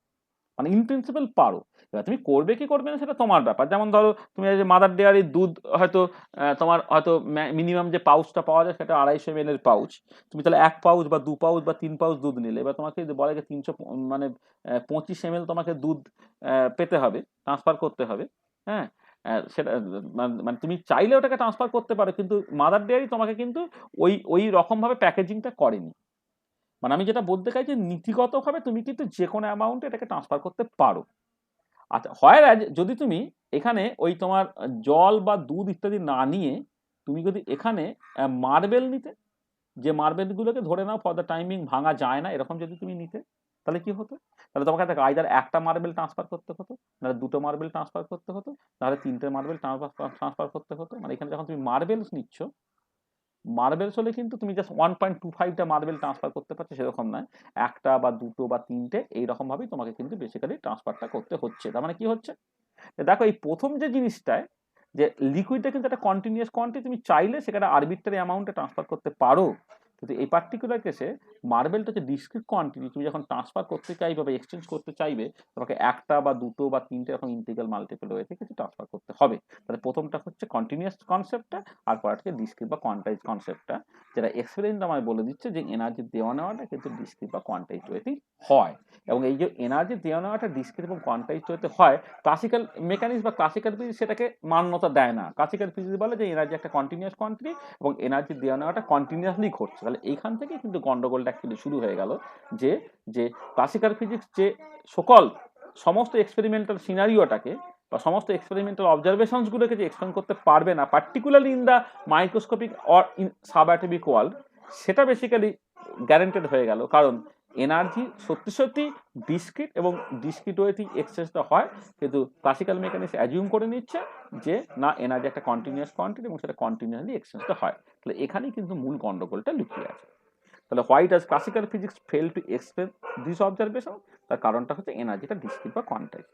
মানে ইন প্রিন্সিপাল পারো। এবার তুমি করবে কি করবে না সেটা তোমার ব্যাপার। যেমন ধরো তুমি যে মাদার ডেয়ারির দুধ হয়তো তোমার হয়তো মিনিমাম যে পাউচটা পাওয়া যায় সেটা 250 ml এর পাউচ, তুমি তাহলে 1 পাউচ বা 2 পাউচ বা 3 পাউচ দুধ নিলে, এবার তোমাকে যদি বলে যে 300 মানে 25 ml তোমাকে দুধ পেতে হবে, ট্রান্সফার করতে হবে, হ্যাঁ, সেটা মানে তুমি চাইলে ওটাকে ট্রান্সফার করতে পারো, কিন্তু মাদার ডেয়ারি তোমাকে কিন্তু ওই রকম ভাবে প্যাকেজিংটা করেনি। মানে আমি যেটা বলতে চাই যে নীতিগতভাবে তুমি কিন্তু যে কোনো অ্যামাউন্টে এটাকে ট্রান্সফার করতে পারো। আচ্ছা, হয় যদি তুমি এখানে ওই তোমার জল বা দুধ ইত্যাদি না নিয়ে তুমি যদি এখানে মার্বেল নিতে, যে মার্বেলগুলোকে ধরে নাও ফর দ্য টাইমিং ভাঙা যায় না, এরকম যদি তুমি নিতে, তাহলে কি হতো, তাহলে তোমাকে আইদার একটা মার্বেল ট্রান্সফার করতে হতো, নাহলে দুটো মার্বেল ট্রান্সফার করতে হতো, নাহলে 3টে মার্বেল ট্রান্সফার করতে হতো। মানে এখানে যখন তুমি মার্বেলস নিচ্ছ, মার্বেলস হলে কিন্তু তুমি জাস্ট 1.25টা মার্বেল ট্রান্সফার করতে পারছো সেরকম নয়, একটা বা দুটো বা 3টে এইরকম ভাবেই তোমাকে কিন্তু বেসিক্যালি ট্রান্সফারটা করতে হচ্ছে। তার মানে কি হচ্ছে, দেখো এই প্রথম যে জিনিসটায় যে লিকুইডটা কিন্তু একটা কন্টিনিউয়াস কোয়ান্টিটি, তুমি চাইলে সেখানে আরবিট্রারি অ্যামাউন্টে ট্রান্সফার করতে পারো, কিন্তু এই পার্টিকুলার কেসে মার্বেলটা হচ্ছে ডিসক্রিট কোয়ান্টিটি, তুমি যখন ট্রান্সফার করতে চাইবে বা এক্সচেঞ্জ করতে চাইবে তোমাকে একটা বা দুটো বা 3টে এরকম ইন্টিগ্রাল মাল্টিপল ওয়েতে কিছু ট্রান্সফার করতে হবে। তাহলে প্রথমটা হচ্ছে কন্টিনিউয়াস কনসেপ্টটা, আর পরটা ডিসক্রিট বা কোয়ান্টাইজ কনসেপ্টটা, যেটা এক্সপেরিমেন্ট আমায় বলে দিচ্ছে যে এনার্জি দেওয়া নেওয়াটা কিন্তু ডিসক্রিট বা কোয়ান্টাইজ ওয়েতেই হয়। এবং এই যে এনার্জি দেওয়া নেওয়াটা ডিসক্রিট এবং কোয়ান্টাইজ ওয়েতে হয়, ক্লাসিক্যাল মেকানিক্স বা ক্লাসিক্যাল ফিজিক্স সেটাকে মান্যতা দেয় না। ক্লাসিক্যাল ফিজিক্স বলে যে এনার্জি একটা কন্টিনিউয়াস কোয়ান্টিটি এবং এনার্জি দেওয়া নেওয়াটা কন্টিনিউয়াসলি ঘটছে। তাহলে এইখান থেকে কিন্তু গন্ডগোলটা অ্যাকচুয়ালি শুরু হয়ে গেল, যে যে ক্লাসিক্যাল ফিজিক্স যে সমস্ত এক্সপেরিমেন্টাল সিনারিওটাকে বা সমস্ত এক্সপেরিমেন্টাল অবজারভেশনসগুলোকে যে এক্সপ্লেন করতে পারবে না, particularly in the microscopic or in subatomic world, সেটা বেসিক্যালি গ্যারেন্টেড হয়ে গেল। কারণ এনার্জি সত্যি ডিসক্রিট এবং ডিসক্রিট ওয়েতেই এক্সচেঞ্জটা হয়, কিন্তু ক্লাসিক্যাল মেকানিক্স অ্যাজিউম করে নিচ্ছে যে না, এনার্জি একটা কন্টিনিউয়াস কোয়ান্টিটি এবং সেটা কন্টিনিউয়াসলি এক্সচেঞ্জটা হয়। তাহলে এখানেই কিন্তু মূল গন্ডগোলটা লুকিয়ে আছে। তাহলে why does classical physics fail to explain this observation? তার কারণটা হচ্ছে এনার্জিটা ডিসক্রিট বা কোয়ান্টাইজ।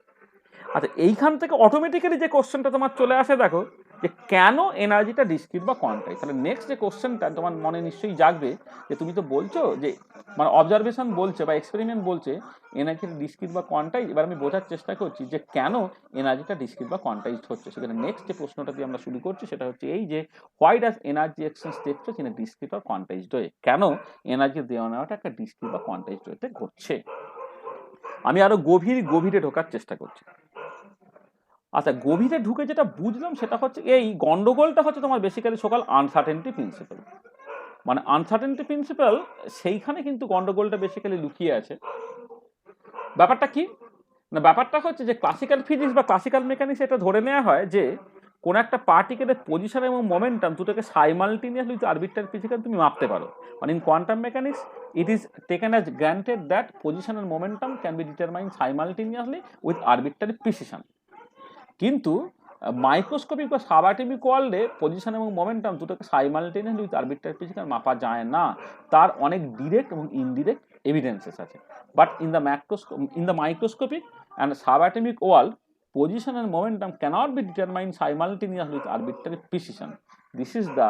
আচ্ছা, এইখান থেকে অটোমেটিক্যালি যে কোশ্চেনটা তোমার চলে আসে, দেখো যে কেন এনার্জিটা ডিসক্রিট বা কোয়ান্টাইজ। তাহলে নেক্সট যে কোশ্চেনটা তোমার মনে নিশ্চয়ই জাগবে যে তুমি তো বলছো যে মানে অবজারভেশন বলছে বা এক্সপেরিমেন্ট বলছে এনার্জিটা ডিসক্রিট বা কোয়ান্টাইজ, এবার আমি বোঝার চেষ্টা করছি যে কেন এনার্জিটা ডিসক্রিট বা কোয়ান্টাইজ হচ্ছে। সেখানে নেক্সট যে প্রশ্নটা দিয়ে আমরা শুরু করছি সেটা হচ্ছে এই যে why does energy exchange take place in a discrete or quantized way, কেন এনার্জি দেওয়া নেওয়াটা একটা ডিসক্রিট বা কোয়ান্টাইজড ওয়েতে ঘটছে। আমি আরো গভীরে ঢোকার চেষ্টা করছি। আচ্ছা, গভীরে ঢুকে যেটা বুঝলাম সেটা হচ্ছে এই গন্ডগোলটা হচ্ছে তোমার বেসিক্যালি সকাল আনসার্টেনটি প্রিন্সিপাল। মানে আনসার্টেনটি প্রিন্সিপাল, সেইখানে কিন্তু গন্ডগোলটা বেসিক্যালি লুকিয়ে আছে। ব্যাপারটা কি না, ব্যাপারটা হচ্ছে যে ক্লাসিক্যাল ফিজিক্স বা ক্লাসিক্যাল মেকানিক্স এটা ধরে নেওয়া হয় যে কোন একটা পার্টিকেলের পজিশন এবং মোমেন্টাম দুটোকে সাইমালটেনিয়াসলি আরবিট্রারি ফিজিক্যাল তুমি মাপতে পারো। মানে in quantum mechanics it is taken as granted that position and momentum can be determine simultaneously with arbitrary precision. কিন্তু মাইক্রোস্কোপিক বা সাবঅ্যাটমিক ওয়ার্ল্ডে পজিশন এবং মোমেন্টাম দুটোকে সাইমালটেনিয়াসলি উইথ আরবিট্রারি প্রিসিশন মাপা যায় না, তার অনেক ডিরেক্ট এবং ইনডিরেক্ট এভিডেন্সেস আছে। But in the microscopic and subatomic world, position and momentum cannot be determined simultaneously with arbitrary precision. This is the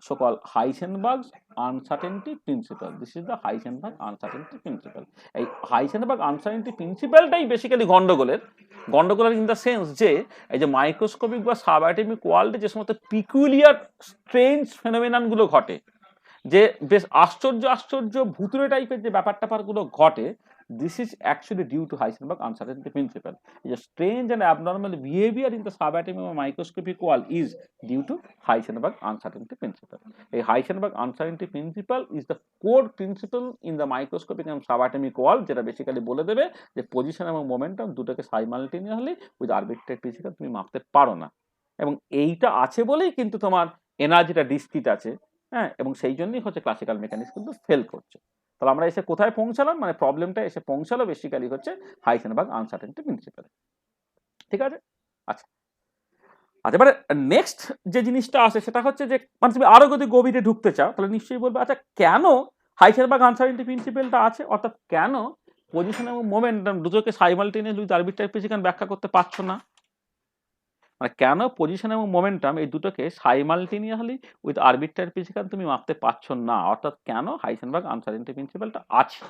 so-called Heisenberg's uncertainty principle. This is the Heisenberg uncertainty principle. এই Heisenberg uncertainty principle টাই basically গন্ডগোলের in the sense যে এই যে microscopic বা subatomic ওয়ার্ল্ডে যে সমস্ত পিকুলিয়ার স্ট্রেঞ্জ ফেনোমেনন গুলো ঘটে, যে বেশ আশ্চর্য ভুতুড়ে টাইপের যে ব্যাপারগুলো ঘটে, this is actually due to Heisenberg uncertainty principle. The strange and abnormal behavior in the subatomic or microscopic world is due to Heisenberg uncertainty principle. A Heisenberg uncertainty principle is the core principle in the microscopic and subatomic world, যেটা basically বলে দেবে যে position এবং momentum দুটোকে simultaneously with arbitrary precision তুমি মাপতে পারো না, এবং এইটা আছে বলেই কিন্তু তোমার এনার্জিটা ডিসক্রিট আছে, হ্যাঁ, এবং সেই জন্যই হচ্ছে ক্লাসিক্যাল মেকানিক্স কিন্তু ফেল করছে। তাহলে আমরা এসে কোথায় পৌঁছালাম, মানে প্রবলেমটা এসে পৌঁছালো বেসিক্যালি হচ্ছে হাইসেনবার্গ আনসার্টেনটি প্রিন্সিপাল। ঠিক আছে, আচ্ছা আচ্ছা, এবারে নেক্সট যে জিনিসটা আসে সেটা হচ্ছে যে মানে তুমি আরো যদি গভীরে ঢুকতে চাও তাহলে নিশ্চয়ই বলবে আচ্ছা কেন হাইসেনবার্গ আনসার্টেনটি প্রিন্সিপালটা আছে, অর্থাৎ কেন পজিশন এবং মোমেন্টাম দুটোকে সাইমালটেনিয়াস উইথ আরবিট্রারি প্রিসিশন ব্যাখ্যা করতে পারছো না, মানে কেন পজিশন এবং মোমেন্টাম এই দুটোকে সাইমালটেনিয়াসলি উইথ আরবিট্রারি প্রিসিশন তুমি মাপতে পারছো না, অর্থাৎ কেন হাইসেনবার্গ আনসার্টেনটি প্রিন্সিপালটা আছে।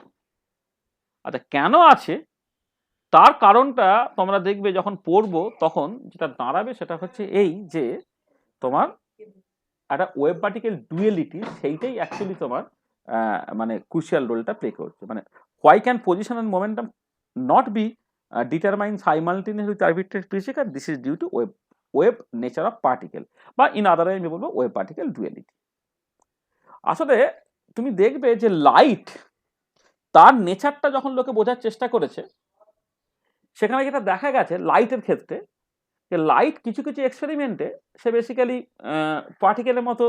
আচ্ছা কেন আছে তার কারণটা তোমরা দেখবে যখন পড়বো তখন যেটা দাঁড়াবে সেটা হচ্ছে এই যে তোমার একটা ওয়েভ পার্টিকেল ডুয়েলিটি, সেইটাই অ্যাকচুয়ালি তোমার মানে ক্রুশিয়াল রোলটা প্লে করছে। মানে why can position and momentum not be determine simultaneous with arbitrary precision, this is due to wave nature of particle, বা ইন আদার ওয়ে আমি বলবো ওয়েভ পার্টিকেল ডুয়েলিটি। আসলে তুমি দেখবে যে লাইট তার নেচারটা যখন লোকে বোঝার চেষ্টা করেছে সেখানে যেটা দেখা গেছে লাইটের ক্ষেত্রে যে লাইট কিছু কিছু এক্সপেরিমেন্টে সে বেসিক্যালি পার্টিকেলের মতো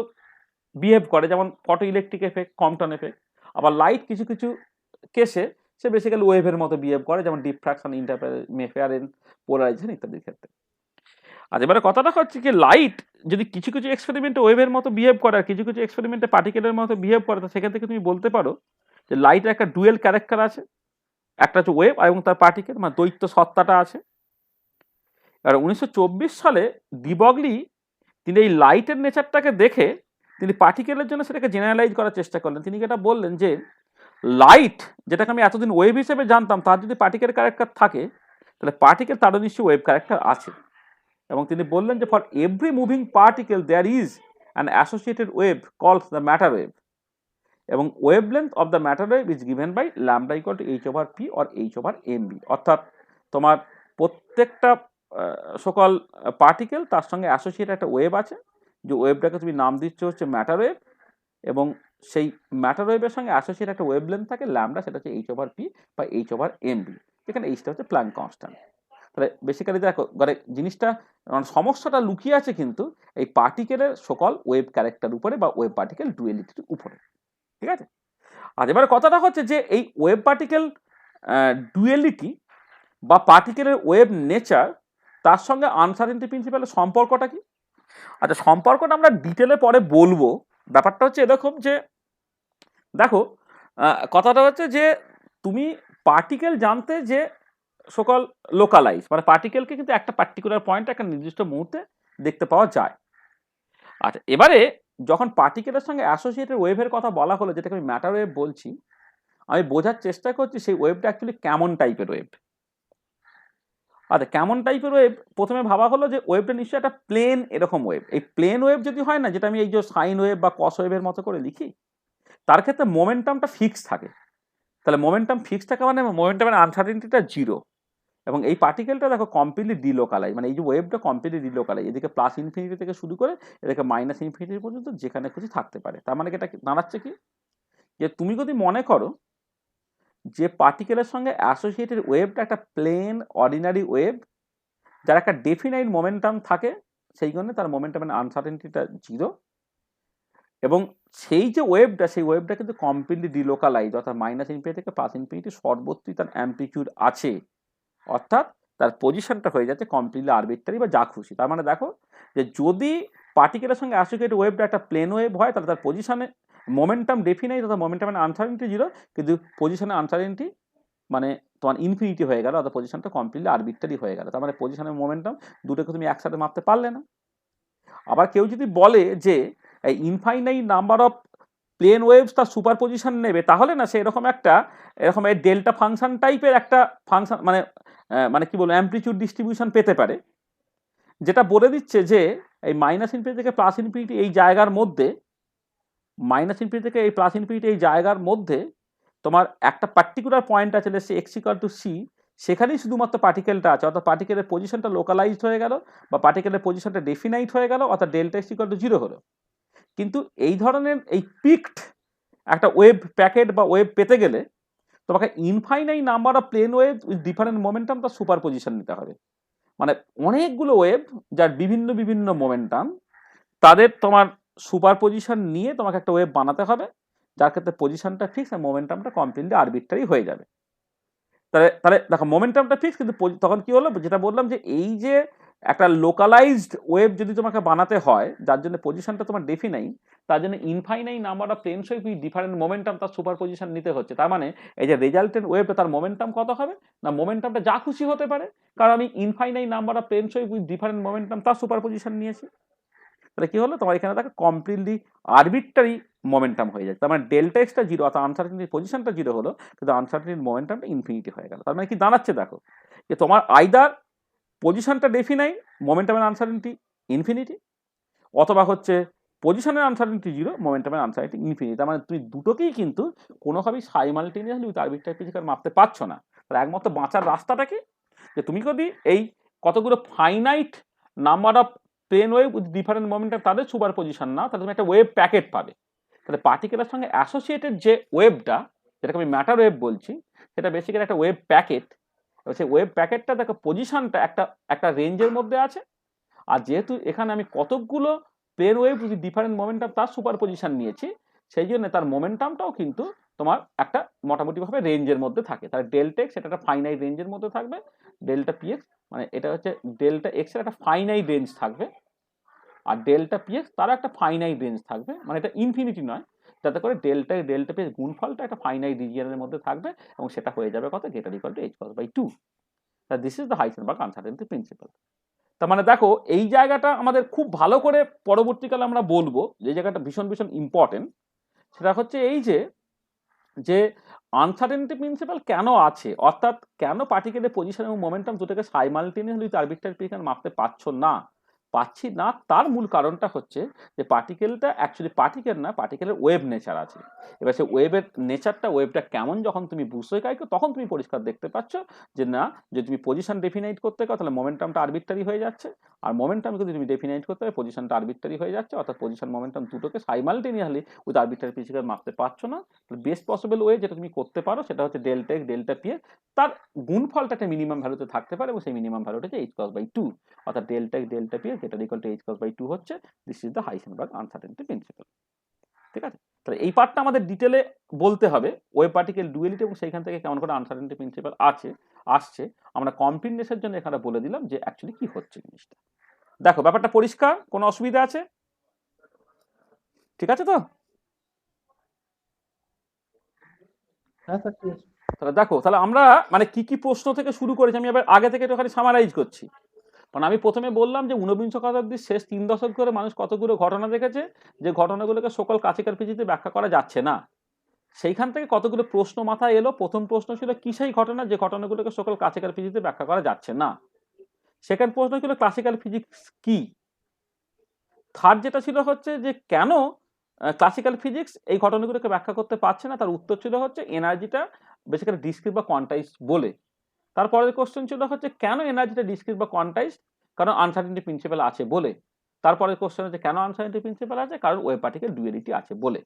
বিহেভ করে, যেমন photo electric effect, Compton effect. আবার লাইট কিছু কিছু কেসে সে বেসিক্যালি ওয়েভের মতো বিহেভ করে, যেমন ডিফ্রাকশন, ইন্টারফারেন্স, পোলারাইজেশন ইত্যাদির ক্ষেত্রে। আর এবারে কথাটা হচ্ছে কি লাইট যদি কিছু কিছু এক্সপেরিমেন্টে ওয়েভের মতো বিহেভ করে আর কিছু কিছু এক্সপেরিমেন্টে পার্টিকেলের মতো বিহেভ করে, তো সেখান থেকে তুমি বলতে পারো যে লাইটের একটা ডুয়েল ক্যারেক্টার আছে, একটা হচ্ছে ওয়েভ এবং তার পার্টিকেল, মানে দ্বৈত সত্তাটা আছে। আর 1924 সালে ডিবগলি তিনি এই লাইটের নেচারটাকে দেখে তিনি পার্টিকেলের জন্য সেটাকে জেনারেলাইজ করার চেষ্টা করলেন। তিনি যেটা বললেন যে লাইট যেটাকে আমি এতদিন ওয়েভ হিসেবে জানতাম তার যদি পার্টিকেল ক্যারেক্টার থাকে তাহলে পার্টিকেল তারও নিশ্চয়ই ওয়েভ ক্যারেক্টার আছে, এবং তিনি বললেন যে for every moving particle there is an associated wave called the matter wave, এবং wavelength of the matter wave is given by lambda equal to h/p or h/mb। অর্থাৎ তোমার প্রত্যেকটা সকল পার্টিকেল তার সঙ্গে অ্যাসোসিয়েট একটা ওয়েভ আছে, যে ওয়েভটাকে তুমি নাম দিচ্ছ হচ্ছে ম্যাটার ওয়েভ, এবং সেই ম্যাটার ওয়েভের সঙ্গে অ্যাসোসিয়েট একটা ওয়েভ লেন্থ থাকে ল্যামডা, সেটা হচ্ছে h/p বা h/mb, যেখানে এইচটা হচ্ছে প্ল্যাঙ্ক কনস্ট্যান্ট। তাহলে বেসিক্যালি দেখো মানে জিনিসটা সমস্যাটা লুকিয়ে আছে কিন্তু এই পার্টিকেলের সকল ওয়েভ ক্যারেক্টার উপরে বা ওয়েভ পার্টিকেল ডুয়েলিটির উপরে। ঠিক আছে, আর এবারে কথাটা হচ্ছে যে এই ওয়েভ পার্টিকেল ডুয়েলিটি বা পার্টিকেলের ওয়েভ নেচার তার সঙ্গে আনসার্টেনটি প্রিন্সিপালের সম্পর্কটা কি। আচ্ছা সম্পর্কটা আমরা ডিটেলে পরে বলবো। ব্যাপারটা হচ্ছে এরকম যে দেখো কথাটা হচ্ছে যে তুমি পার্টিকেল জানতে যে সকল লোকালাইজ, মানে পার্টিকেলকে কিন্তু একটা পার্টিকুলার পয়েন্টে একটা নির্দিষ্ট মুহূর্তে দেখতে পাওয়া যায়। আচ্ছা এবারে যখন পার্টিকেলের সঙ্গে অ্যাসোসিয়েটেড ওয়েভের কথা বলা হলো, যেটাকে আমি ম্যাটার ওয়েভ বলছি, আমি বোঝার চেষ্টা করছি সেই ওয়েভটা অ্যাকচুয়ালি কেমন টাইপের ওয়েভ। আচ্ছা কেমন টাইপের ওয়েভ, প্রথমে ভাবা হলো যে ওয়েভটা নিশ্চয়ই একটা প্লেন এরকম ওয়েভ। এই প্লেন ওয়েভ যদি হয় না, যেটা আমি এই যে সাইন ওয়েভ বা কস ওয়েভের মতো করে লিখি, তার ক্ষেত্রে মোমেন্টামটা ফিক্স থাকে। তাহলে মোমেন্টাম ফিক্স থাকা মানে মোমেন্টামের আনসার্টেনিটিটা জিরো, এবং এই পার্টিকেলটা দেখো কমপ্লিটলি ডিলোকালাইজ, মানে এই যে ওয়েভটা কমপ্লিটলি ডিলোকালাইজ, এদিকে প্লাস ইনফিনিটি থেকে শুরু করে এদিকে মাইনাস ইনফিনিটি পর্যন্ত যেখানে খুশি থাকতে পারে। তার মানে এটা দাঁড়াচ্ছে কি যে তুমি যদি মনে করো যে পার্টিকেলের সঙ্গে অ্যাসোসিয়েটেড ওয়েভটা একটা প্লেন অর্ডিনারি ওয়েভ যার একটা ডেফিনাইট মোমেন্টাম থাকে, সেই জন্য তার মোমেন্টামের আনসার্টেনিটিটা জিরো, এবং সেই যে ওয়েভটা সেই ওয়েভটা কিন্তু কমপ্লিটলি ডিলোকালাইজ, অর্থাৎ মাইনাস ইনফিনিটি থেকে প্লাস ইনফিনিটি সর্বত্রই তার অ্যাম্পলিটিউড আছে, অর্থাৎ তার পজিশনটা হয়ে যাচ্ছে কমপ্লিটলি আরবিট্রারি বা যা খুশি। তার মানে দেখো যে যদি পার্টিকেলের সঙ্গে অ্যাসোসিয়েটেড ওয়েভটা একটা প্লেন ওয়েভ হয় তাহলে তার পজিশনে মোমেন্টাম ডেফিনাইট, অর্থাৎ মোমেন্টামের আনসার্টেনিটি জিরো, কিন্তু পজিশনের আনসার্টেনিটি মানে তোমার ইনফিনিটি হয়ে গেল, অর্থাৎ পজিশনটা কমপ্লিটলি আরবিট্রারি হয়ে গেল। তার মানে পজিশনের মোমেন্টাম দুটোকে তুমি একসাথে মাপতে পারলে না। আবার কেউ যদি বলে যে এই infinite number of plane waves তার সুপারপজিশন নেবে, তাহলে না সে এরকম এই ডেল্টা ফাংশন টাইপের একটা ফাংশন মানে কি বলবো অ্যামপ্লিটিউড ডিস্ট্রিবিউশন পেতে পারে, যেটা বলে দিচ্ছে যে এই মাইনাস ইনফিনিটি থেকে প্লাস ইনফিনিটি এই জায়গার মধ্যে, মাইনাস ইনফিনিটি থেকে এই প্লাস ইনফিনিটি এই জায়গার মধ্যে তোমার একটা পার্টিকুলার পয়েন্ট আছে সে এক্স ইকুয়াল টু সি, সেখানেই শুধুমাত্র পার্টিকেলটা আছে, অর্থাৎ পার্টিকেলের পজিশনটা লোকালাইজড হয়ে গেল বা পার্টিকেলের পজিশনটা ডেফিনাইট হয়ে গেল, অর্থাৎ ডেল্টা এক্স ইকুয়াল টু 0 হলো। কিন্তু এই ধরনের এই পিকড একটা ওয়েভ প্যাকেট বা ওয়েভ পেতে গেলে তোমাকে infinite number of plane wave with different momentum তার সুপার পজিশন নিতে হবে। মানে অনেকগুলো ওয়েভ যার বিভিন্ন বিভিন্ন মোমেন্টাম, তাদের তোমার সুপার পজিশন নিয়ে তোমাকে একটা ওয়েভ বানাতে হবে, যার ক্ষেত্রে পজিশনটা ফিক্স আর মোমেন্টামটা কমপ্লিটলি আরবিট্রারি হয়ে যাবে। তাহলে দেখো মোমেন্টামটা ফিক্স, কিন্তু তখন কি হলো, যেটা বললাম যে এই যে একটা লোকালাইজড ওয়েভ যদি তোমাকে বানাতে হয় যার জন্য পজিশনটা তোমার ডেফিনাইট, তার জন্য infinite number of plane wave with different momentum তার সুপার পজিশন নিতে হচ্ছে। তার মানে এই যে রেজাল্টেন্ট ওয়েভটা তার মোমেন্টাম কত হবে না, মোমেন্টামটা যা খুশি হতে পারে, কারণ আমি infinite number of plane wave with different momentum তার সুপার পজিশন নিয়েছি। তাহলে কি হলো, তোমার এখানে দেখো কমপ্লিটলি আরবিট্রারি মোমেন্টাম হয়ে যাচ্ছে। তার মানে ডেল্টা এক্সটা 0, অর্থাৎ আনসার্টেনিটির পজিশনটা 0 হলো, কিন্তু আনসার্টেনিটির মোমেন্টামটা ইনফিনিটি হয়ে গেল। তার মানে কি দাঁড়াচ্ছে দেখো, যে তোমার আইদার পজিশনটা ডেফিনাইট, মোমেন্টামের আনসার্টেনিটি ইনফিনিটি, অথবা হচ্ছে পজিশনের আনসার্টেনিটি 0, মোমেন্টামের আনসার্টেনিটি ইনফিনিটি। তার মানে তুমি দুটোকেই কিন্তু কোনোভাবেই সাইমালটেনিয়াসলি উইথ আরবিট্রারি ফিজিক্যাল মাপতে পারছো না। তাহলে একমাত্র বাঁচার রাস্তাটা কি, যে তুমি যদি এই কতগুলো finite number of plane wave with different momentum তাদের সুপার পজিশন না, তাহলে তুমি একটা ওয়েভ প্যাকেট পাবে। তাহলে পার্টিকেলের সঙ্গে অ্যাসোসিয়েটেড যে ওয়েভটা, যেটাকে আমি ম্যাটার ওয়েভ বলছি, সেটা বেসিক্যালি একটা ওয়েভ প্যাকেট। সেই ওয়েভ প্যাকেটটা দেখো পজিশনটা একটা রেঞ্জের মধ্যে আছে, আর যেহেতু এখানে আমি কতকগুলো plane wave with different momentum তার সুপার পজিশন নিয়েছি, সেই জন্য তার মোমেন্টামটাও কিন্তু তোমার একটা মোটামুটিভাবে রেঞ্জের মধ্যে থাকে। তাহলে ডেল্টা এক্স এটা একটা ফাইনাইট রেঞ্জের মধ্যে থাকবে, ডেল্টা পি এক্স মানে এটা হচ্ছে ডেল্টা এক্স এর একটা ফাইনাইট রেঞ্জ থাকবে, আর ডেল্টা পি এক্স তারও একটা ফাইনাইট রেঞ্জ থাকবে, মানে এটা ইনফিনিটি নয়, যাতে করে ডেল্টা পি এক্স গুণফলটা একটা ফাইনাইট রিজিয়নের মধ্যে থাকবে, এবং সেটা হয়ে যাবে কত, greater equal to h cos by 2। This is the Heisenberg uncertainty principle. তার মানে দেখো এই জায়গাটা আমাদের খুব ভালো করে পরবর্তীকালে আমরা বলবো, যে জায়গাটা ভীষণ ভীষণ ইম্পর্টেন্ট, সেটা হচ্ছে এই যে আনসার্টেনিটি প্রিন্সিপাল কেন আছে, অর্থাৎ কেন পার্টিকেলের পজিশন এবং মোমেন্টাম দুটোকে সাইমালটেনিয়াসলি আরবিট্রারি ফিজিক্যাল মাপতে পাচ্ছি না, তার মূল কারণটা হচ্ছে যে পার্টিকেলটা অ্যাকচুয়ালি পার্টিকেল না, পার্টিকেলের ওয়েভ নেচার আছে। এবার সেই ওয়েভের নেচারটা, ওয়েভটা কেমন যখন তুমি বুঝতে পারছো, তখন তুমি পরিষ্কার দেখতে পাচ্ছ যে না, যে তুমি পজিশন ডেফিনাইট করতে গেলে তাহলে মোমেন্টামটা আরবিট্রারি হয়ে যাচ্ছে, আর মোমেন্টাম যদি তুমি ডেফিনাইট করতে হবে পজিশনটা আরবিট্রারি হয়ে যাচ্ছে, অর্থাৎ পজিশন মোমেন্টাম দুটোকে সাইমালটেনিয়াসলি উইথ আরবিট্রারি ফিজিক্যাল মাপতে পারছো না। বেস্ট পসিবল ওয়ে যেটা তুমি করতে পারো সেটা হচ্ছে delta x delta p x, তার গুণফলটা একটা মিনিমাম ভ্যালুতে থাকতে পারে, এবং সেই মিনিমাম ভ্যালুটা হচ্ছে h cos by 2, অর্থাৎ delta x delta p x যেটা equal to h cos by 2 হচ্ছে। This is the Heisenberg uncertainty principle. ঠিক আছে, তাহলে এই পার্টটা আমাদের ডিটেলে বলতে হবে, ওয়েভ পার্টিকেল ডুয়ালিটি এবং সেইখান থেকে কেমন করে আনসার্টেনিটি প্রিন্সিপাল আসছে। আমরা কমপ্লিটনেসের জন্য এখানে বলে দিলাম যে অ্যাকচুয়ালি কি হচ্ছে জিনিসটা। দেখো ব্যাপারটা পরিষ্কার, কোনো অসুবিধা আছে? ঠিক আছে তো? হ্যাঁ স্যার, ঠিক আছে। তাহলে দেখো, তাহলে আমরা মানে কি প্রশ্ন থেকে শুরু করেছি, আমি এবার আগে থেকে একটু খালি সামারাইজ করছি। কারণ আমি প্রথমে বললাম যে ঊনবিংশ শতাব্দীর শেষ 3 দশক ধরে মানুষ কতগুলো ঘটনা দেখেছে, যে ঘটনাগুলোকে সকল ক্লাসিক্যাল ফিজিক্সে ব্যাখ্যা করা যাচ্ছে না। সেইখান থেকে কতগুলো প্রশ্ন মাথায় এলো। প্রথম প্রশ্ন ছিল কি সেই ঘটনা যে ঘটনাগুলোকে সকল ক্লাসিক্যাল ফিজিক্সে ব্যাখ্যা করা যাচ্ছে না। সেকেন্ড প্রশ্ন ছিল ক্লাসিক্যাল ফিজিক্স কি। থার্ড যেটা ছিল হচ্ছে যে কেন ক্লাসিক্যাল ফিজিক্স এই ঘটনাগুলোকে ব্যাখ্যা করতে পারছে না, তার উত্তর ছিল হচ্ছে এনার্জিটা বেসিক্যালি ডিসক্রিট বা কোয়ান্টাইজ বলে। তারপরের কোশ্চেন ছিল হচ্ছে কেন এনার্জিটা ডিসক্রিট বা কোয়ান্টাইজ, কারণ আনসার্টেনিটি প্রিন্সিপাল আছে বলে। তারপরের কোশ্চেন হচ্ছে কেন আনসার্টেনিটি প্রিন্সিপাল আছে, কারণ ওয়েভ পার্টিকেল ডুয়ালিটি আছে বলে।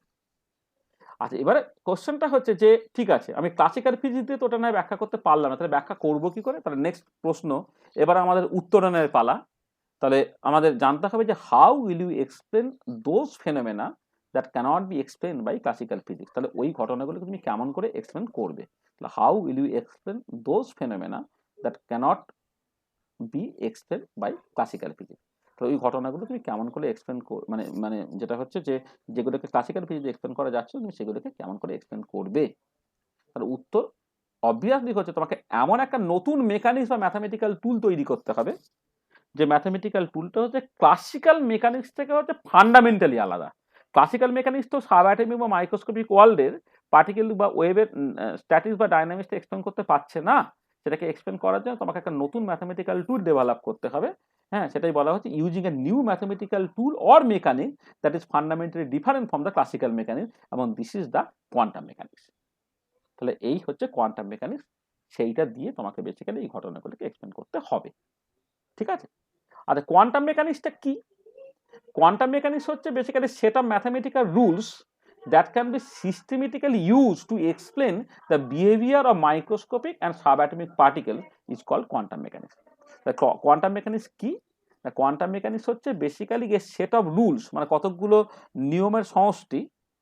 আচ্ছা, এবারে কোশ্চেনটা হচ্ছে যে ঠিক আছে আমি ক্লাসিক্যাল ফিজিক্স দিয়ে তো ওটা নয় ব্যাখ্যা করতে পারলাম না, তাহলে ব্যাখ্যা করবো কি করে? তাহলে নেক্সট প্রশ্ন, এবার আমাদের উত্তরণের পালা। তাহলে আমাদের জানতে হবে যে how will you explain those phenomena that cannot be explain by classical physics. তাহলে ওই ঘটনাগুলোকে তুমি কেমন করে এক্সপ্লেন করবে? তাহলে how will you explain those phenomena that cannot be explain by classical physics. তাহলে ওই ঘটনাগুলো তুমি কেমন করে এক্সপ্লেন মানে মানে যেটা হচ্ছে যে যেগুলোকে ক্লাসিক্যাল ফিজিক্স এক্সপ্লেন করা যাচ্ছে তুমি সেগুলোকে কেমন করে এক্সপ্লেন করবে? তাহলে উত্তর অবভিয়াসলি হচ্ছে তোমাকে এমন একটা নতুন মেকানিক্স বা ম্যাথামেটিক্যাল টুল তৈরি করতে হবে, যে ম্যাথামেটিক্যাল টুলটা হচ্ছে ক্লাসিক্যাল মেকানিক্স থেকে হচ্ছে ফান্ডামেন্টালি আলাদা। ক্লাসিক্যাল মেকানিক্স তো সাবঅ্যাটমিক বা মাইক্রোস্কোপিক ওয়ার্ল্ডের পার্টিকেল বা ওয়েভের স্ট্যাটিক্স বা ডাইনামিক্সটা এক্সপ্লেন করতে পারছে না। সেটাকে এক্সপ্লেন করার জন্য তোমাকে একটা নতুন ম্যাথমেটিক্যাল টুল ডেভেলপ করতে হবে। হ্যাঁ, সেটাই বলা হচ্ছে using a new mathematical tool or mechanics that is fundamentally different from the classical mechanics, এবং this is the quantum mechanics. তাহলে এই হচ্ছে কোয়ান্টাম মেকানিক্স, সেইটা দিয়ে তোমাকে বেসিক্যালি এই ঘটনাগুলোকে এক্সপ্লেন করতে হবে। ঠিক আছে? আচ্ছা, কোয়ান্টাম মেকানিক্সটা কি? কোয়ান্টাম মেকানিক্স হচ্ছে basically set of mathematical rules that can be systematically used to explain the behavior of microscopic and subatomic particles is called quantum mechanics. The quantum mechanics কি? The quantum mechanics হচ্ছে basically A set of rules, মানে কতগুলো নিয়মের সমষ্টি,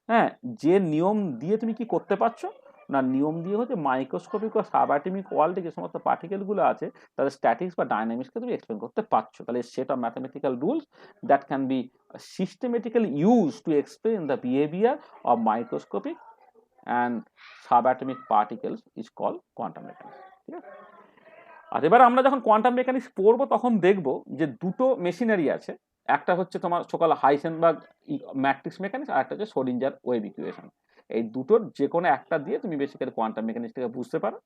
হ্যাঁ, যে নিয়ম দিয়ে তুমি কি করতে পারছো না, নিয়ম দিয়ে হচ্ছে মাইক্রোস্কোপিক ও সাবঅ্যাটমিক ওয়ার্ল্ডে যে সমস্ত পার্টিকেলগুলো আছে তাদের স্ট্যাটিক্স বা ডাইনামিক্সকে তুমি এক্সপ্লেন করতে পারছো। তাহলে set of mathematical rules that can B systematically used to explain the behavior of microscopic and subatomic particles is called quantum mechanics. ঠিক আছে? আর এবার আমরা যখন কোয়ান্টাম মেকানিক্স পড়বো তখন দেখবো যে দুটো মেশিনারি আছে, একটা হচ্ছে তোমার সকাল হাইসেনবার্গ ম্যাট্রিক্স মেকানিক্স, আর একটা হচ্ছে শ্রোডিঞ্জার ওয়েভ ইকুয়েশন। এই দুটোর যে কোনো একটা দিয়ে তুমি বেসিক্যালি কোয়ান্টাম মেকানিক্সটাকে বুঝতে পারো।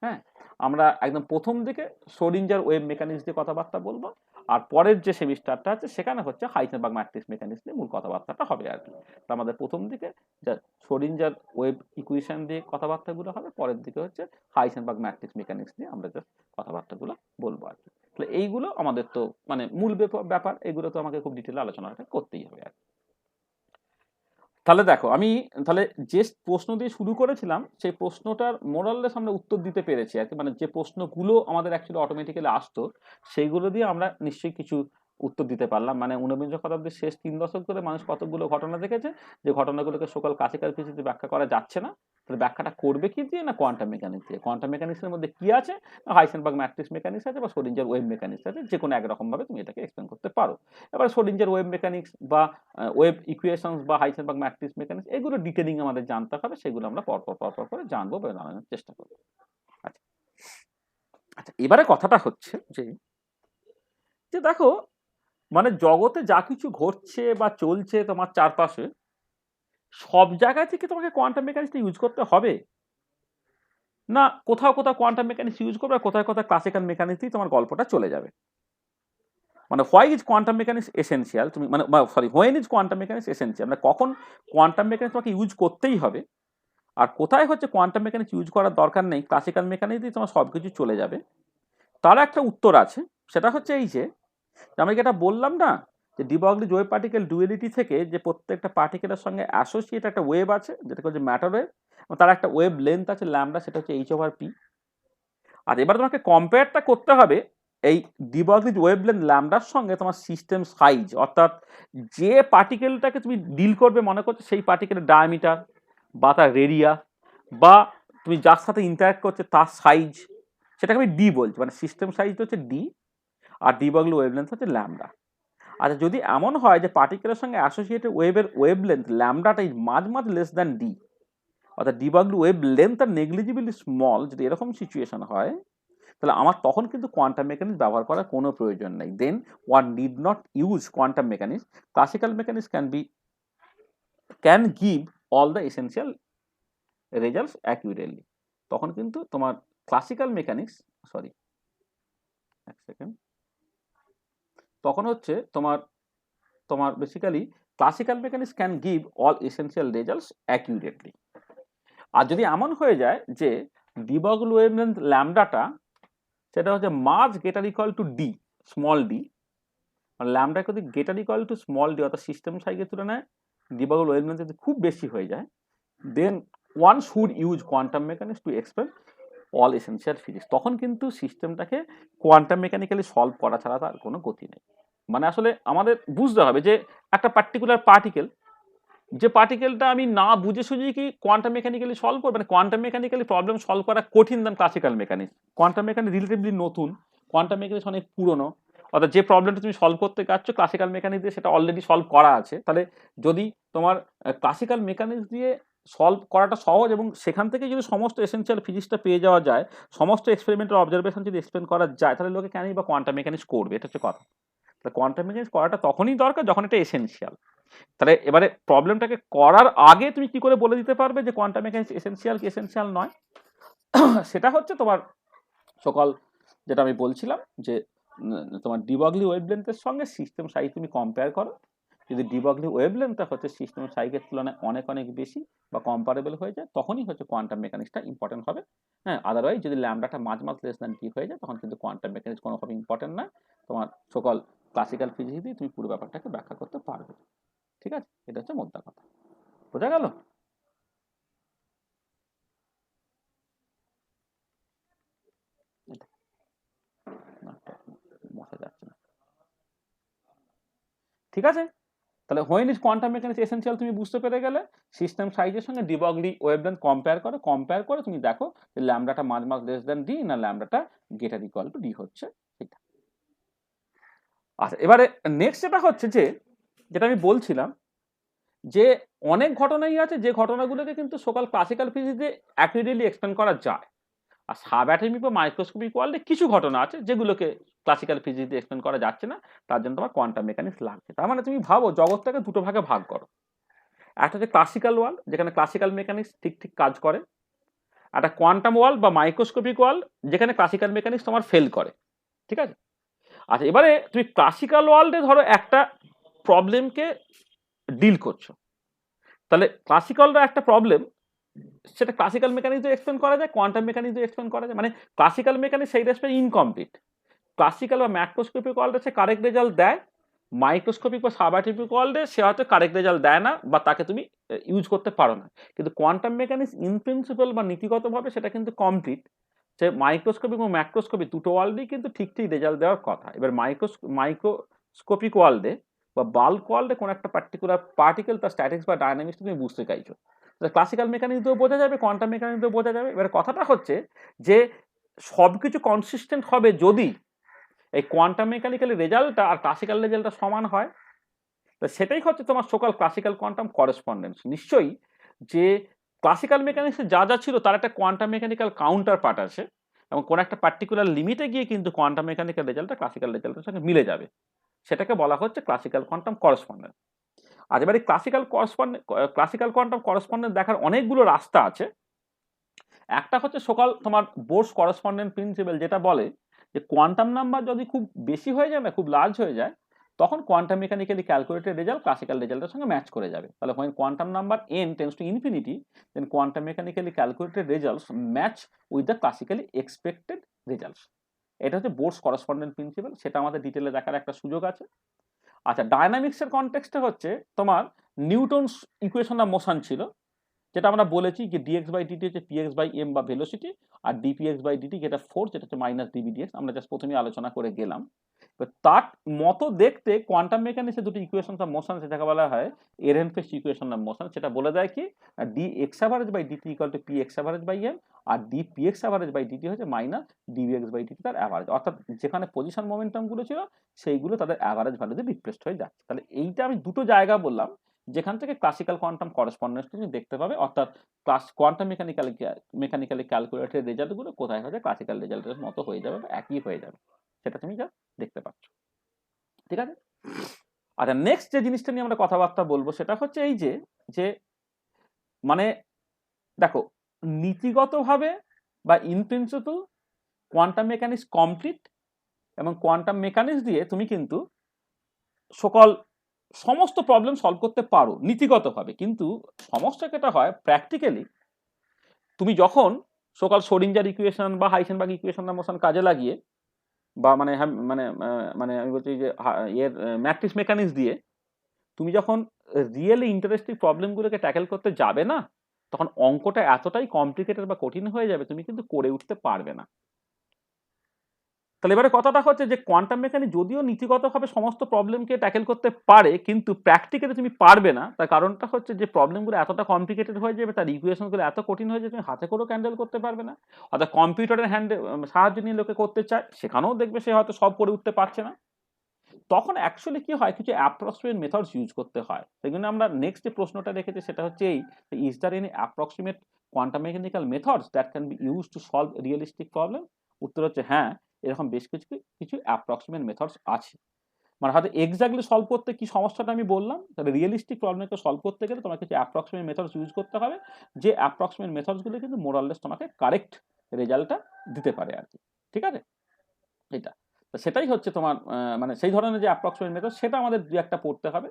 হ্যাঁ, আমরা একদম প্রথম দিকে শ্রোডিঞ্জার ওয়েভ মেকানিক্স দিয়ে কথাবার্তা বলবো, আর পরের যে সেমিস্টারটা আছে সেখানে হচ্ছে হাইসেনবার্গ ম্যাট্রিক্স মেকানিক্স নিয়ে মূল কথাবার্তাটা হবে আর কি। তো আমাদের প্রথম দিকে যা শ্রোডিঞ্জার ওয়েভ ইকুয়েশন দিয়ে কথাবার্তাগুলো হবে, পরের দিকে হচ্ছে হাইসেনবার্গ ম্যাট্রিক্স মেকানিক্স নিয়ে আমরা জাস্ট কথাবার্তাগুলো বলবো আর কি। তাহলে এইগুলো আমাদের তো মানে মূল ব্যাপার, এগুলো তো আমাকে খুব ডিটেলে আলোচনা করতেই হবে আর কি। তাহলে দেখো, আমি তাহলে যে প্রশ্ন দিয়ে শুরু করেছিলাম সেই প্রশ্নটার মোরাললেস আমরা উত্তর দিতে পেরেছি আর কি, মানে যে প্রশ্নগুলো আমাদের অ্যাকচুয়ালি অটোমেটিক্যালি আসতো সেইগুলো দিয়ে আমরা নিশ্চয়ই কিছু উত্তর দিতে পারলাম। মানে ঊনবিংশ শতাব্দীর শেষ 3 দশক ধরে মানুষ কতগুলো ঘটনা দেখেছে, যে ঘটনাগুলোকে সকল ক্লাসিক্যাল ফিজিক্সে ব্যাখ্যা করা যাচ্ছে না, তাহলে ব্যাখ্যাটা করবে কি দিয়ে? না কোয়ান্টাম মেকানিক্স দিয়ে। কোয়ান্টাম মেকানিক্সের মধ্যে কি আছে? হাইসেনবার্গ ম্যাট্রিক্স মেকানিক্স আছে বা শ্রোডিঞ্জার ওয়েভ মেকানিক্স আছে, যে কোনো একরকম ভাবে তুমি এটাকে এক্সপ্লেন করতে পারো। এবার শ্রোডিঞ্জার ওয়েভ মেকানিক্স বা ওয়েভ ইকুয়েশনস বা হাইসেনবার্গ ম্যাট্রিক্স মেকানিক্স এগুলো ডিটেলিং আমাদের জানতে হবে, সেগুলো আমরা পরপর করে জানবো বা জানানোর চেষ্টা করবো। আচ্ছা আচ্ছা, এবারে কথাটা হচ্ছে যে দেখো, মানে জগতে যা কিছু ঘটছে বা চলছে তোমার চারপাশে, সব জায়গায় থেকে তোমাকে কোয়ান্টাম মেকানিক্সটা ইউজ করতে হবে না, কোথাও কোয়ান্টাম মেকানিক্স ইউজ করবে, আর কোথায় ক্লাসিক্যাল মেকানিক্সই তোমার গল্পটা চলে যাবে। মানে why is quantum mechanics essential, তুমি মানে sorry when is quantum mechanics essential, মানে কখন কোয়ান্টাম মেকানিক্স তোমাকে ইউজ করতেই হবে, আর কোথায় হচ্ছে কোয়ান্টাম মেকানিক্স ইউজ করার দরকার নেই, ক্লাসিক্যাল মেকানিক্স দিয়ে তোমার সব কিছু চলে যাবে। তার একটা উত্তর আছে, সেটা হচ্ছে এই যে আমি যেটা বললাম না, যে ডি ব্রগলি ওয়েভ পার্টিকেল ডুয়েলিটি থেকে যে প্রত্যেকটা পার্টিকেলের সঙ্গে অ্যাসোসিয়েট একটা ওয়েভ আছে, যেটা হচ্ছে ম্যাটার ওয়েভ, তার একটা ওয়েভ লেন্থ আছে ল্যামডা, সেটা হচ্ছে h/p। আর এবার তোমাকে কম্পেয়ারটা করতে হবে এই ডি ব্রগলি ওয়েভলেন্থ ল্যামডার সঙ্গে তোমার সিস্টেম সাইজ, অর্থাৎ যে পার্টিকেলটাকে তুমি ডিল করবে, মনে করছো সেই পার্টিকেলের ডায়ামিটার বা তার রেডিয়া বা তুমি যার সাথে ইন্টারাক্ট করছে তার সাইজ, সেটাকে আমি ডি বলছি, মানে সিস্টেম সাইজ হচ্ছে ডি আর ডি ব্রগলি ওয়েভলেন্থ হচ্ছে ল্যামডা। আচ্ছা, যদি এমন হয় যে পার্টিকেলের সঙ্গে অ্যাসোসিয়েটেড ওয়েভের ওয়েভলেন্থ ল্যামডাটা is much less than D, অর্থাৎ de Broglie wavelength are negligibly small, যদি এরকম সিচুয়েশন হয়, তাহলে আমার তখন কিন্তু কোয়ান্টাম মেকানিক্স ব্যবহার করার কোনো প্রয়োজন নেই। দেন one need not use quantum mechanics, classical mechanics can give all the essential results accurately. তখন কিন্তু তোমার ক্লাসিক্যাল মেকানিক্স, সরি এক সেকেন্ড, তখন হচ্ছে তোমার basically classical mechanics can give all essential results accurately. আর যদি এমন হয়ে যায় যে ডি ব্রগলি ওয়েভলেন্থ ল্যামডাটা সেটা হচ্ছে much greater equal to D, small D, মানে ল্যামডা যদি greater equal to small D, অর্থাৎ সিস্টেম সাইজের তুলনায় ডি ব্রগলি ওয়েভলেন্থ যদি খুব বেশি হয়ে যায়, then one should use quantum mechanics to explain all essential physics. তখন কিন্তু সিস্টেমটাকে কোয়ান্টাম মেকানিক্যালি সলভ করা ছাড়া তার কোনো গতি নেই। মানে আসলে আমাদের বুঝতে হবে যে একটা পার্টিকুলার পার্টিকেল, যে পার্টিকেলটা আমি না বুঝে সুঝে কি কোয়ান্টাম মেকানিক্যালি সলভ করবো, মানে কোয়ান্টাম মেকানিক্যালি প্রবলেম সলভ করা কঠিন than classical mechanics. Quantum mechanics relatively নতুন, কোয়ান্টাম মেকানিক্স অনেক পুরনো, অর্থাৎ যে প্রবলেমটা তুমি সলভ করতে যাচ্ছ ক্লাসিক্যাল মেকানিক্স দিয়ে সেটা অলরেডি সলভ করা আছে। তাহলে যদি তোমার ক্লাসিক্যাল মেকানিক্স দিয়ে সলভ করাটা সহজ এবং সেখান থেকে যদি সমস্ত এসেনশিয়াল ফিজিক্সটা পেয়ে যাওয়া যায়, সমস্ত এক্সপেরিমেন্টাল অবজারভেশন যদি এক্সপ্লেন করা যায়, তাহলে লোকে কেনই বা কোয়ান্টাম মেকানিক্স করবে, এটা হচ্ছে কথা। তাহলে কোয়ান্টাম মেকানিক্স করাটা তখনই দরকার যখন এটা এসেনশিয়াল। তাহলে এবারে প্রবলেমটাকে করার আগে তুমি কি করে বলে দিতে পারবে যে কোয়ান্টাম মেকানিক্স এসেনশিয়াল কি এসেনশিয়াল নয়? সেটা হচ্ছে তোমার সকল যেটা আমি বলছিলাম যে তোমার ডিবগলি ওয়েভলেন্থের সঙ্গে সিস্টেম সাইজ তুমি কম্পেয়ার করো। যদি ডিবগলি ওয়েভলেন্থটা হচ্ছে সিস্টেম সাইজের তুলনায় অনেক অনেক বেশি বা কম্পারেবল হয়ে যায়, তখনই হচ্ছে কোয়ান্টাম মেকানিক্সটা ইম্পর্টেন্ট হবে। হ্যাঁ, আদারওয়াইজ যদি ল্যামডাটা মাঝ লেস দ্যান টি হয়ে যায়, তখন কিন্তু কোয়ান্টাম মেকানিক্স কোনোভাবে ইম্পর্টেন্ট নয়। তোমার সকল ক্লাসিক্যাল ফিজিক্স দিয়ে তুমি পুরো ব্যাপারটাকে ব্যাখ্যা করতে পারবে। ঠিক আছে, এটা হচ্ছে মোদ্দা কথা। বোঝা গেল? বসা যাচ্ছে না। ঠিক আছে, তাহলে when is quantum mechanics essential তুমি বুঝতে পেরে গেলে। সিস্টেম সাইজের সঙ্গে ডিবগলি ওয়েভলেন্থ কম্পেয়ার করে তুমি দেখো যে ল্যামডাটা মাঝ লেস দ্যান ডি না ল্যামডাটা গ্রেটার ইকুয়াল টু ডি হচ্ছে সেটা। আচ্ছা, এবারে নেক্সট যেটা হচ্ছে যে যেটা আমি বলছিলাম যে অনেক ঘটনাই আছে যে ঘটনাগুলোকে কিন্তু সকল ক্লাসিক্যাল ফিজিক্সে অ্যাকুরেটলি এক্সপ্লেন করা যায়। আর সাব অ্যাটমিক বা মাইক্রোস্কোপিক ওয়ার্ল্ডে কিছু ঘটনা আছে যেগুলোকে ক্লাসিক্যাল ফিজিক্স দিয়ে এক্সপ্লেন করা যাচ্ছে না, তার জন্য তোমার কোয়ান্টাম মেকানিক্স লাগছে। তার মানে তুমি ভাবো জগৎটাকে দুটো ভাগে ভাগ করো। একটা হচ্ছে ক্লাসিক্যাল ওয়ার্ল্ড, যেখানে ক্লাসিক্যাল মেকানিক্স ঠিক ঠিক কাজ করে। একটা কোয়ান্টাম ওয়ার্ল্ড বা মাইক্রোস্কোপিক ওয়ার্ল্ড, যেখানে ক্লাসিক্যাল মেকানিক্স তোমার ফেল করে। ঠিক আছে? আচ্ছা, এবারে তুমি ক্লাসিক্যাল ওয়ার্ল্ডে ধরো একটা প্রবলেমকে ডিল করছো, তাহলে ক্লাসিক্যালরা একটা প্রবলেম, সেটা ক্লাসিক্যাল মেকানিক্স দিয়ে এক্সপ্লেন করা যায়, কোয়ান্টাম মেকানিক্স দিয়ে এক্সপ্লেন করা যায়। মানে ক্লাসিক্যাল মেকানিক্স সেই রেসপেক্টে ইনকমপ্লিট। ক্লাসিক্যাল বা ম্যাক্রোস্কোপিক ওয়ার্ল্ডে সে কারেক্ট রেজাল্ট দেয়, মাইক্রোস্কোপিক বা সাবঅ্যাটমিক ওয়ার্ল্ডে সে হয়তো কারেক্ট রেজাল্ট দেয় না বা তাকে তুমি ইউজ করতে পারো না। কিন্তু কোয়ান্টাম মেকানিক্স ইন প্রিন্সিপাল বা নীতিগতভাবে সেটা কিন্তু কমপ্লিট। সে মাইক্রোস্কোপিক এবং ম্যাক্রোস্কোপি দুটো ওয়ার্ল্ডেই কিন্তু ঠিক ঠিক রেজাল্ট দেওয়ার কথা। এবার মাইক্রোস্কোপিক ওয়ার্ল্ডে বা বাল্ক ওয়ার্ল্ডে কোনো একটা পার্টিকেল তার স্ট্যাটিক্স বা ডায়নামিক্স তুমি বুঝতে চাইছো, ক্লাসিক্যাল মেকানিক্স দিয়েও বোঝা যাবে, কোয়ান্টাম মেকানিক্স দিয়েও বোঝা যাবে। এবার কথাটা হচ্ছে যে সবকিছু কনসিস্টেন্ট হবে যদি এই কোয়ান্টাম মেকানিক্যালি রেজাল্টটা আর ক্লাসিক্যাল রেজাল্টটা সমান হয়। তো সেটাই হচ্ছে তোমার সকল ক্লাসিক্যাল কোয়ান্টাম করেসপন্ডেন্স। নিশ্চয়ই যে ক্লাসিক্যাল মেকানিক্সে যা যা ছিল তার একটা কোয়ান্টাম মেকানিক্যাল কাউন্টার পার্ট আছে, এবং কোন একটা পার্টিকুলার লিমিটে গিয়ে কিন্তু কোয়ান্টাম মেকানিক্যাল রেজাল্টটা ক্লাসিক্যাল রেজাল্টের সঙ্গে মিলে যাবে। সেটাকে বলা হচ্ছে ক্লাসিক্যাল কোয়ান্টাম করেসপন্ডেন্স। আজ এবারে ক্লাসিক্যাল কোয়ান্টাম করেসপন্ডেন্স দেখার অনেকগুলো রাস্তা আছে। একটা হচ্ছে সকল তোমার বোর্স করেসপন্ডেন্ট প্রিন্সিপাল, যেটা বলে যে কোয়ান্টাম নাম্বার যদি খুব বেশি হয়ে যায় না, খুব লার্জ হয়ে যায়, তখন quantum mechanically calculated result classical রেজাল্টের সঙ্গে ম্যাচ করে যাবে। তাহলে when quantum number n tends to infinity, then quantum mechanically calculated results match with the classically expected results. এটা হচ্ছে বোর্স করেসপন্ডেন্ট প্রিন্সিপাল, সেটা আমাদের ডিটেলে দেখার একটা সুযোগ আছে। আচ্ছা, ডায়নামিক্সের কনটেক্সটে হচ্ছে তোমার নিউটনস ইকুয়েশন অফ মোশন ছিল, যেটা আমরা বলেছি যে ডিএক্স বাই ডিটি হচ্ছে পিএক্স বাই এম বা ভেলোসিটি, আর ডিপিএক্স বাই ডিটি যেটা ফোর্স, যেটা হচ্ছে মাইনাস ডিবিডিএক্স। আমরা জাস্ট প্রথমেই আলোচনা করে গেলাম। তার মতো দেখতে কোয়ান্টাম মেকানিক্সে দুটো ইকুয়েশন অফ মোশন, সেটাকে বলা হয় এরেনফেস্ট ইকুয়েশন অফ মোশন। সেটা বলে দেয় কি, d x average by dt equal to p x average by M, আর d p x average by dt হচ্ছে মাইনাস ডিভিএক্স বাই ডিটি তার অ্যাভারেজ। অর্থাৎ যেখানে পজিশন মোমেন্টামগুলো ছিল সেইগুলো তাদের অ্যাভারেজ ভ্যালুতে রিপ্লেসড হয়ে যাচ্ছে। তাহলে এইটা আমি দুটো জায়গা বললাম যেখান থেকে ক্লাসিক্যাল কোয়ান্টাম করেসপন্ডেন্স তুমি দেখতে পাবে, অর্থাৎ কোয়ান্টাম মেকানিক্যালি ক্যালকুলেটেড রেজাল্টগুলো কোথায় হচ্ছে ক্লাসিক্যাল রেজাল্টের মতো হয়ে যাবে বা একই হয়ে যাবে, সেটা তুমি যা দেখতে পাচ্ছ। ঠিক আছে? আচ্ছা, নেক্সট যে জিনিসটা নিয়ে আমরা কথাবার্তা বলবো সেটা হচ্ছে এই যে মানে দেখো, নীতিগতভাবে বা in principle quantum mechanics complete, এবং কোয়ান্টাম মেকানিক্স দিয়ে তুমি কিন্তু সমস্ত প্রবলেম সলভ করতে পারো নীতিগতভাবে। কিন্তু সমস্যা যেটা হয় প্র্যাকটিক্যালি, তুমি যখন শোডিঞ্জার ইকুয়েশন বা হাইসেনবার্গ ইকুয়েশন অফ মোশন কাজে লাগিয়ে, বা মানে মানে মানে আমি বলছি যে এর ম্যাট্রিক্স মেকানিক্স দিয়ে তুমি যখন রিয়েলি ইন্টারেস্টিং প্রবলেমগুলোকে ট্যাকেল করতে যাবে না, তখন অঙ্কটা এতটাই কমপ্লিকেটেড বা কঠিন হয়ে যাবে তুমি কিন্তু করে উঠতে পারবে না। তাহলে এবারে কথাটা হচ্ছে যে কোয়ান্টাম মেকানিক্স যদিও নীতিগতভাবে সমস্ত প্রবলেমকে ট্যাকেল করতে পারে, কিন্তু প্র্যাকটিক্যালি তুমি পারবে না। তার কারণটা হচ্ছে যে প্রবলেমগুলো এতটা কমপ্লিকেটেড হয়ে যাবে, তার ইকুয়েশনগুলো এত কঠিন হয়ে যাবে তুমি হাতে করেও হ্যান্ডেল করতে পারবে না। অর্থাৎ কম্পিউটারের সাহায্য নিয়ে লোকে করতে চায়, সেখানেও দেখবে সে হয়তো সব করে উঠতে পারছে না। তখন অ্যাকচুয়ালি কি হয়, কিছু অ্যাপ্রক্সিমেট মেথডস ইউজ করতে হয়। সেই জন্য আমরা নেক্সট যে প্রশ্নটা রেখেছি সেটা হচ্ছে এই, is there any approximate quantum mechanical methods that can be use to solve realistic problem? উত্তর হচ্ছে হ্যাঁ, এরকম বেশ কিছু অ্যাপ্রক্সিমেট মেথডস আছে। মানে হয়তো এক্স্যাক্টলি সলভ করতে কি সমস্যাটা আমি বললাম, তাহলে রিয়েলিস্টিক প্রবলেমকে সলভ করতে গেলে তোমাকে কিছু অ্যাপ্রক্সিমেট মেথডস ইউজ করতে হবে, যে অ্যাপ্রক্সিমেট মেথডসগুলো কিন্তু মোরাললেস তোমাকে কারেক্ট রেজাল্টটা দিতে পারে আর কি। ঠিক আছে, এটা তো সেটাই হচ্ছে তোমার মানে সেই ধরনের যে অ্যাপ্রক্সিমেট মেথড সেটা আমাদের দু একটা পড়তে হবে।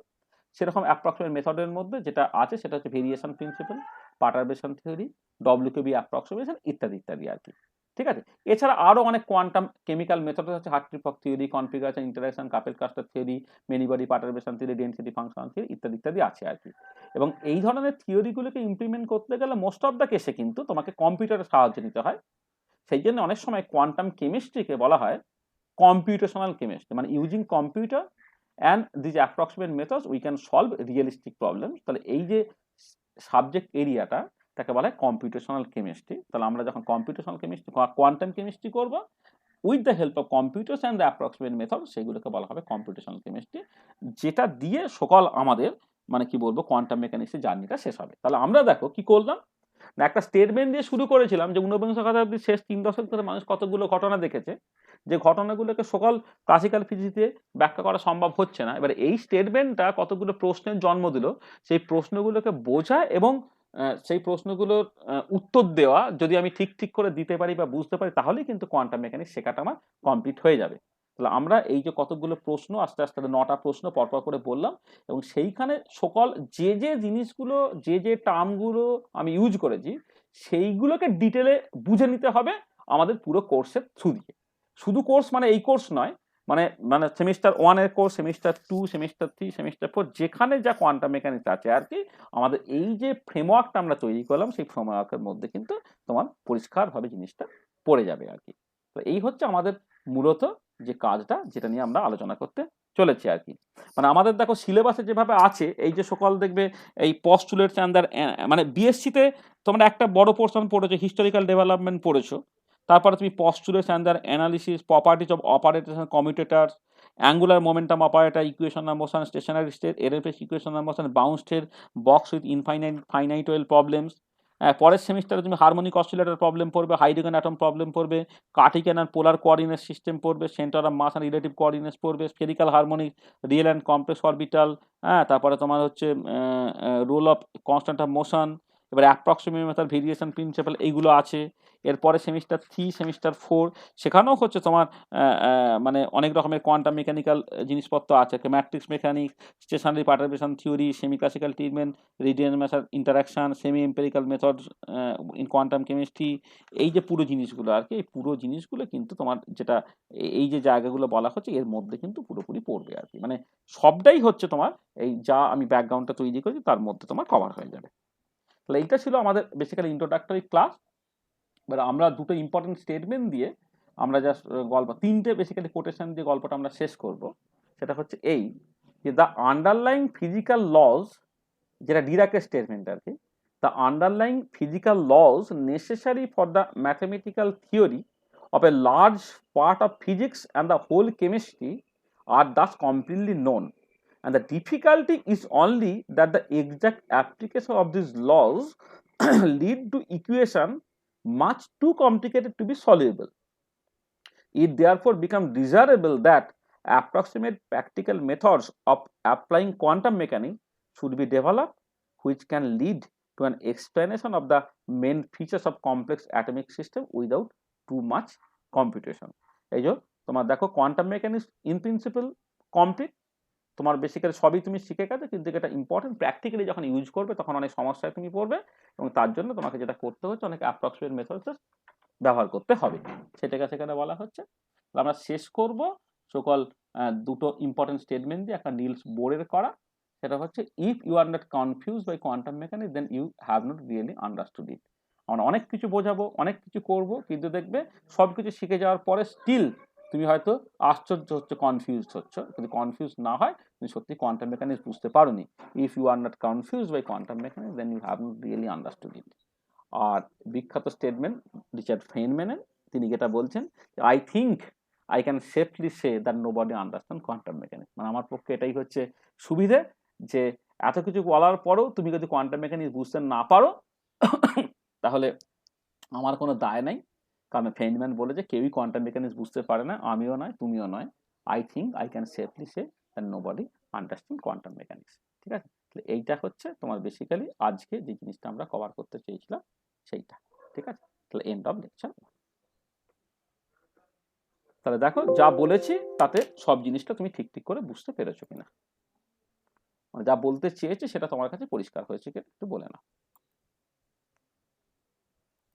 সেরকম অ্যাপ্রক্সিমেট মেথডের মধ্যে যেটা আছে সেটা হচ্ছে variation principle, perturbation theory, WKB approximation ইত্যাদি ইত্যাদি আর কি। ঠিক আছে, এছাড়া আরো অনেক কোয়ান্টাম কেমিক্যাল মেথড হচ্ছে Hartree Fock theory, configuration interaction, coupled cluster theory, many body perturbation theory, density function theory ইত্যাদি ইত্যাদি আছে আর কি। এবং এই ধরনের থিওরিগুলোকে ইমপ্লিমেন্ট করতে গেলে মোস্ট অফ দ্য কেসে কিন্তু তোমাকে কম্পিউটারের সাহায্য নিতে হয়। সেই জন্য অনেক সময় কোয়ান্টাম কেমিস্ট্রিকে বলা হয় কম্পিউটেশনাল কেমিস্ট্রি, মানে using computer and this approximate methods we can solve realistic problem. তাহলে এই যে সাবজেক্ট এরিয়াটা তাকে বলা হয় কম্পিউটেশনাল কেমিস্ট্রি। তাহলে আমরা যখন কম্পিউটেশনাল কেমিস্ট্রি কোয়ান্টাম কেমিস্ট্রি করব with the help of computers and the approximate method, সেগুলোকে বলা হবে কম্পিউটেশনাল কেমিস্ট্রি, যেটা দিয়ে সকল আমাদের মানে কি বলবো কোয়ান্টাম মেকানিক্সের জার্নিটা শেষ হবে। তাহলে আমরা দেখো কি করলাম না, একটা স্টেটমেন্ট দিয়ে শুরু করেছিলাম যে ঊনবিংশ শতাব্দীর শেষ 3 দশক ধরে মানুষ কতগুলো ঘটনা দেখেছে, যে ঘটনাগুলোকে সকল ক্লাসিক্যাল ফিজিক্সে ব্যাখ্যা করা সম্ভব হচ্ছে না। এবার এই স্টেটমেন্টটা কতগুলো প্রশ্নের জন্ম দিল, সেই প্রশ্নগুলোকে বোঝা এবং সেই প্রশ্নগুলোর উত্তর দেওয়া যদি আমি ঠিক ঠিক করে দিতে পারি বা বুঝতে পারি, তাহলেই কিন্তু কোয়ান্টাম মেকানিক্স শেখাটা আমার কমপ্লিট হয়ে যাবে। তাহলে আমরা এই যে কতগুলো প্রশ্ন আস্তে আস্তে 9টা প্রশ্ন পরপর করে বললাম, এবং সেইখানে সকল যে যে জিনিসগুলো যে যে টার্মগুলো আমি ইউজ করেছি সেইগুলোকে ডিটেলে বুঝে নিতে হবে আমাদের পুরো কোর্সের থ্রু দিয়ে। শুধু কোর্স মানে এই কোর্স নয়, মানে মানে সেমিস্টার 1 এর কোর্স, সেমিস্টার 2, সেমিস্টার 3, সেমিস্টার 4, যেখানে যা কোয়ান্টাম মেকানিক্স আছে আর কি, আমাদের এই যে ফ্রেমওয়ার্কটা আমরা তৈরি করলাম সেই ফ্রেমওয়ার্কের মধ্যে কিন্তু তোমার পরিষ্কারভাবে জিনিসটা পড়ে যাবে আর কি। তো এই হচ্ছে আমাদের মূলত যে কাজটা, যেটা নিয়ে আমরা আলোচনা করতে চলেছি আর কি। মানে আমাদের দেখো সিলেবাসে যেভাবে আছে, এই যে সকল দেখবে এই পস্টুলেটস অ্যান্ড দ্যার, মানে বিএসসিতে তোমরা একটা বড় পোর্শন পড়েছো, হিস্টোরিক্যাল ডেভেলপমেন্ট পড়েছো, তারপরে তুমি postulates and their analysis, properties of operators and commutators, angular momentum operator, equation of motion, stationary state, RFS equation of motion, bound state, box with finite well problems. পরের সেমিস্টারে তুমি harmonic oscillator problem পড়বে, hydrogen atom problem পড়বে, Cartesian and polar coordinate system পড়বে, centre of mass and relative coordinates পড়বে, spherical harmonic, real and complex orbital, তারপরে তোমার হচ্ছে role of constant of motion, এবার অ্যাপ্রক্সিমেট মেথড, ভেরিয়েশন প্রিন্সিপাল, এইগুলো আছে। এরপরে সেমিস্টার 3, সেমিস্টার 4 সেখানেও হচ্ছে তোমার মানে অনেক রকমের কোয়ান্টাম মেকানিক্যাল জিনিসপত্র আছে, matrix mechanics, stationary perturbation theory, semi classical treatment, radian method interaction, semi empirical method in quantum chemistry, এই যে পুরো জিনিসগুলো আর কি, এই পুরো জিনিসগুলো কিন্তু তোমার যেটা এই যে জায়গাগুলো বলা হচ্ছে এর মধ্যে কিন্তু পুরোপুরি পড়বে আর কি। মানে সবটাই হচ্ছে তোমার এই যা আমি ব্যাকগ্রাউন্ডটা তৈরি করেছি তার মধ্যে তোমার কভার হয়ে যাবে। তাহলে এইটা ছিল আমাদের বেসিক্যালি ইন্ট্রোডাক্টরি ক্লাস। এবার আমরা দুটো ইম্পর্টেন্ট স্টেটমেন্ট দিয়ে আমরা জাস্ট গল্প, 3টে বেসিক্যালি কোটেশন দিয়ে গল্পটা আমরা শেষ করব। সেটা হচ্ছে এই যে দ্য আন্ডারলাইং ফিজিক্যাল লজ, যেটা ডিরাকের স্টেটমেন্ট আর কি, the underlying physical laws necessary for the mathematical theory of a large part of physics and the whole chemistry are thus completely known, and the difficulty is only that the exact application of these laws lead to equation much too complicated to be solvable. It therefore becomes desirable that approximate practical methods of applying quantum mechanics should be developed, which can lead to an explanation of the main features of complex atomic system without too much computation. এই যে তোমার দেখো quantum mechanics in principal complete, তোমার basically সবই তুমি শিখে গেছো, কিন্তু এটা ইম্পর্টেন্ট প্র্যাকটিক্যালি যখন ইউজ করবে তখন অনেক সমস্যায় তুমি পড়বে, এবং তার জন্য তোমাকে যেটা করতে হচ্ছে অনেক অ্যাপ্রক্সিমেট মেথডস ব্যবহার করতে হবে, সেটাকে সেখানে বলা হচ্ছে। আমরা শেষ করব সকল দুটো ইম্পর্টেন্ট স্টেটমেন্ট দিয়ে, একটা নিলস বোরের করা, সেটা হচ্ছে if you are not confuse by quantum mechanics then you have not really understood it. আমরা অনেক কিছু বোঝাবো, অনেক কিছু করব, কিন্তু দেখবে সব কিছু শিখে যাওয়ার পরে স্টিল তুমি হয়তো আশ্চর্য হচ্ছে, কনফিউজ হচ্ছে, কিন্তু কনফিউজ না হয় তুমি সত্যি কোয়ান্টাম মেকানিক্স বুঝতে পারোনি। If you are not confuse by quantum mechanics then you have not really understood it. আর বিখ্যাত স্টেটমেন্ট রিচার্ড ফেইনম্যানের, তিনি যেটা বলছেন, I think I can safely say that nobody understand quantum mechanics. মানে আমার পক্ষে এটাই হচ্ছে সুবিধে, যে এত কিছু বলার পরেও তুমি যদি কোয়ান্টাম মেকানিক্স বুঝতে না পারো তাহলে আমার কোনো দায় নাই, কারণ ফেইনম্যান বলে যে কেউই কোয়ান্টাম মেকানিক্স বুঝতে পারে না, আমিও নয়, তুমিও নয়। I think I can safely say that nobody understand quantum mechanics. ঠিক আছে, তাহলে এইটা হচ্ছে তোমার বেসিক্যালি আজকে যে জিনিসটা আমরা কভার করতে চেয়েছিলাম সেইটা। ঠিক আছে, তাহলে এন্ড অফ লেকচার। তাহলে দেখো যা বলেছি তাতে সব জিনিসটা তুমি ঠিক ঠিক করে বুঝতে পেরেছো কিনা, মানে যা বলতে চেয়েছে সেটা তোমার কাছে পরিষ্কার হয়েছে কিনা একটু বলে নাও।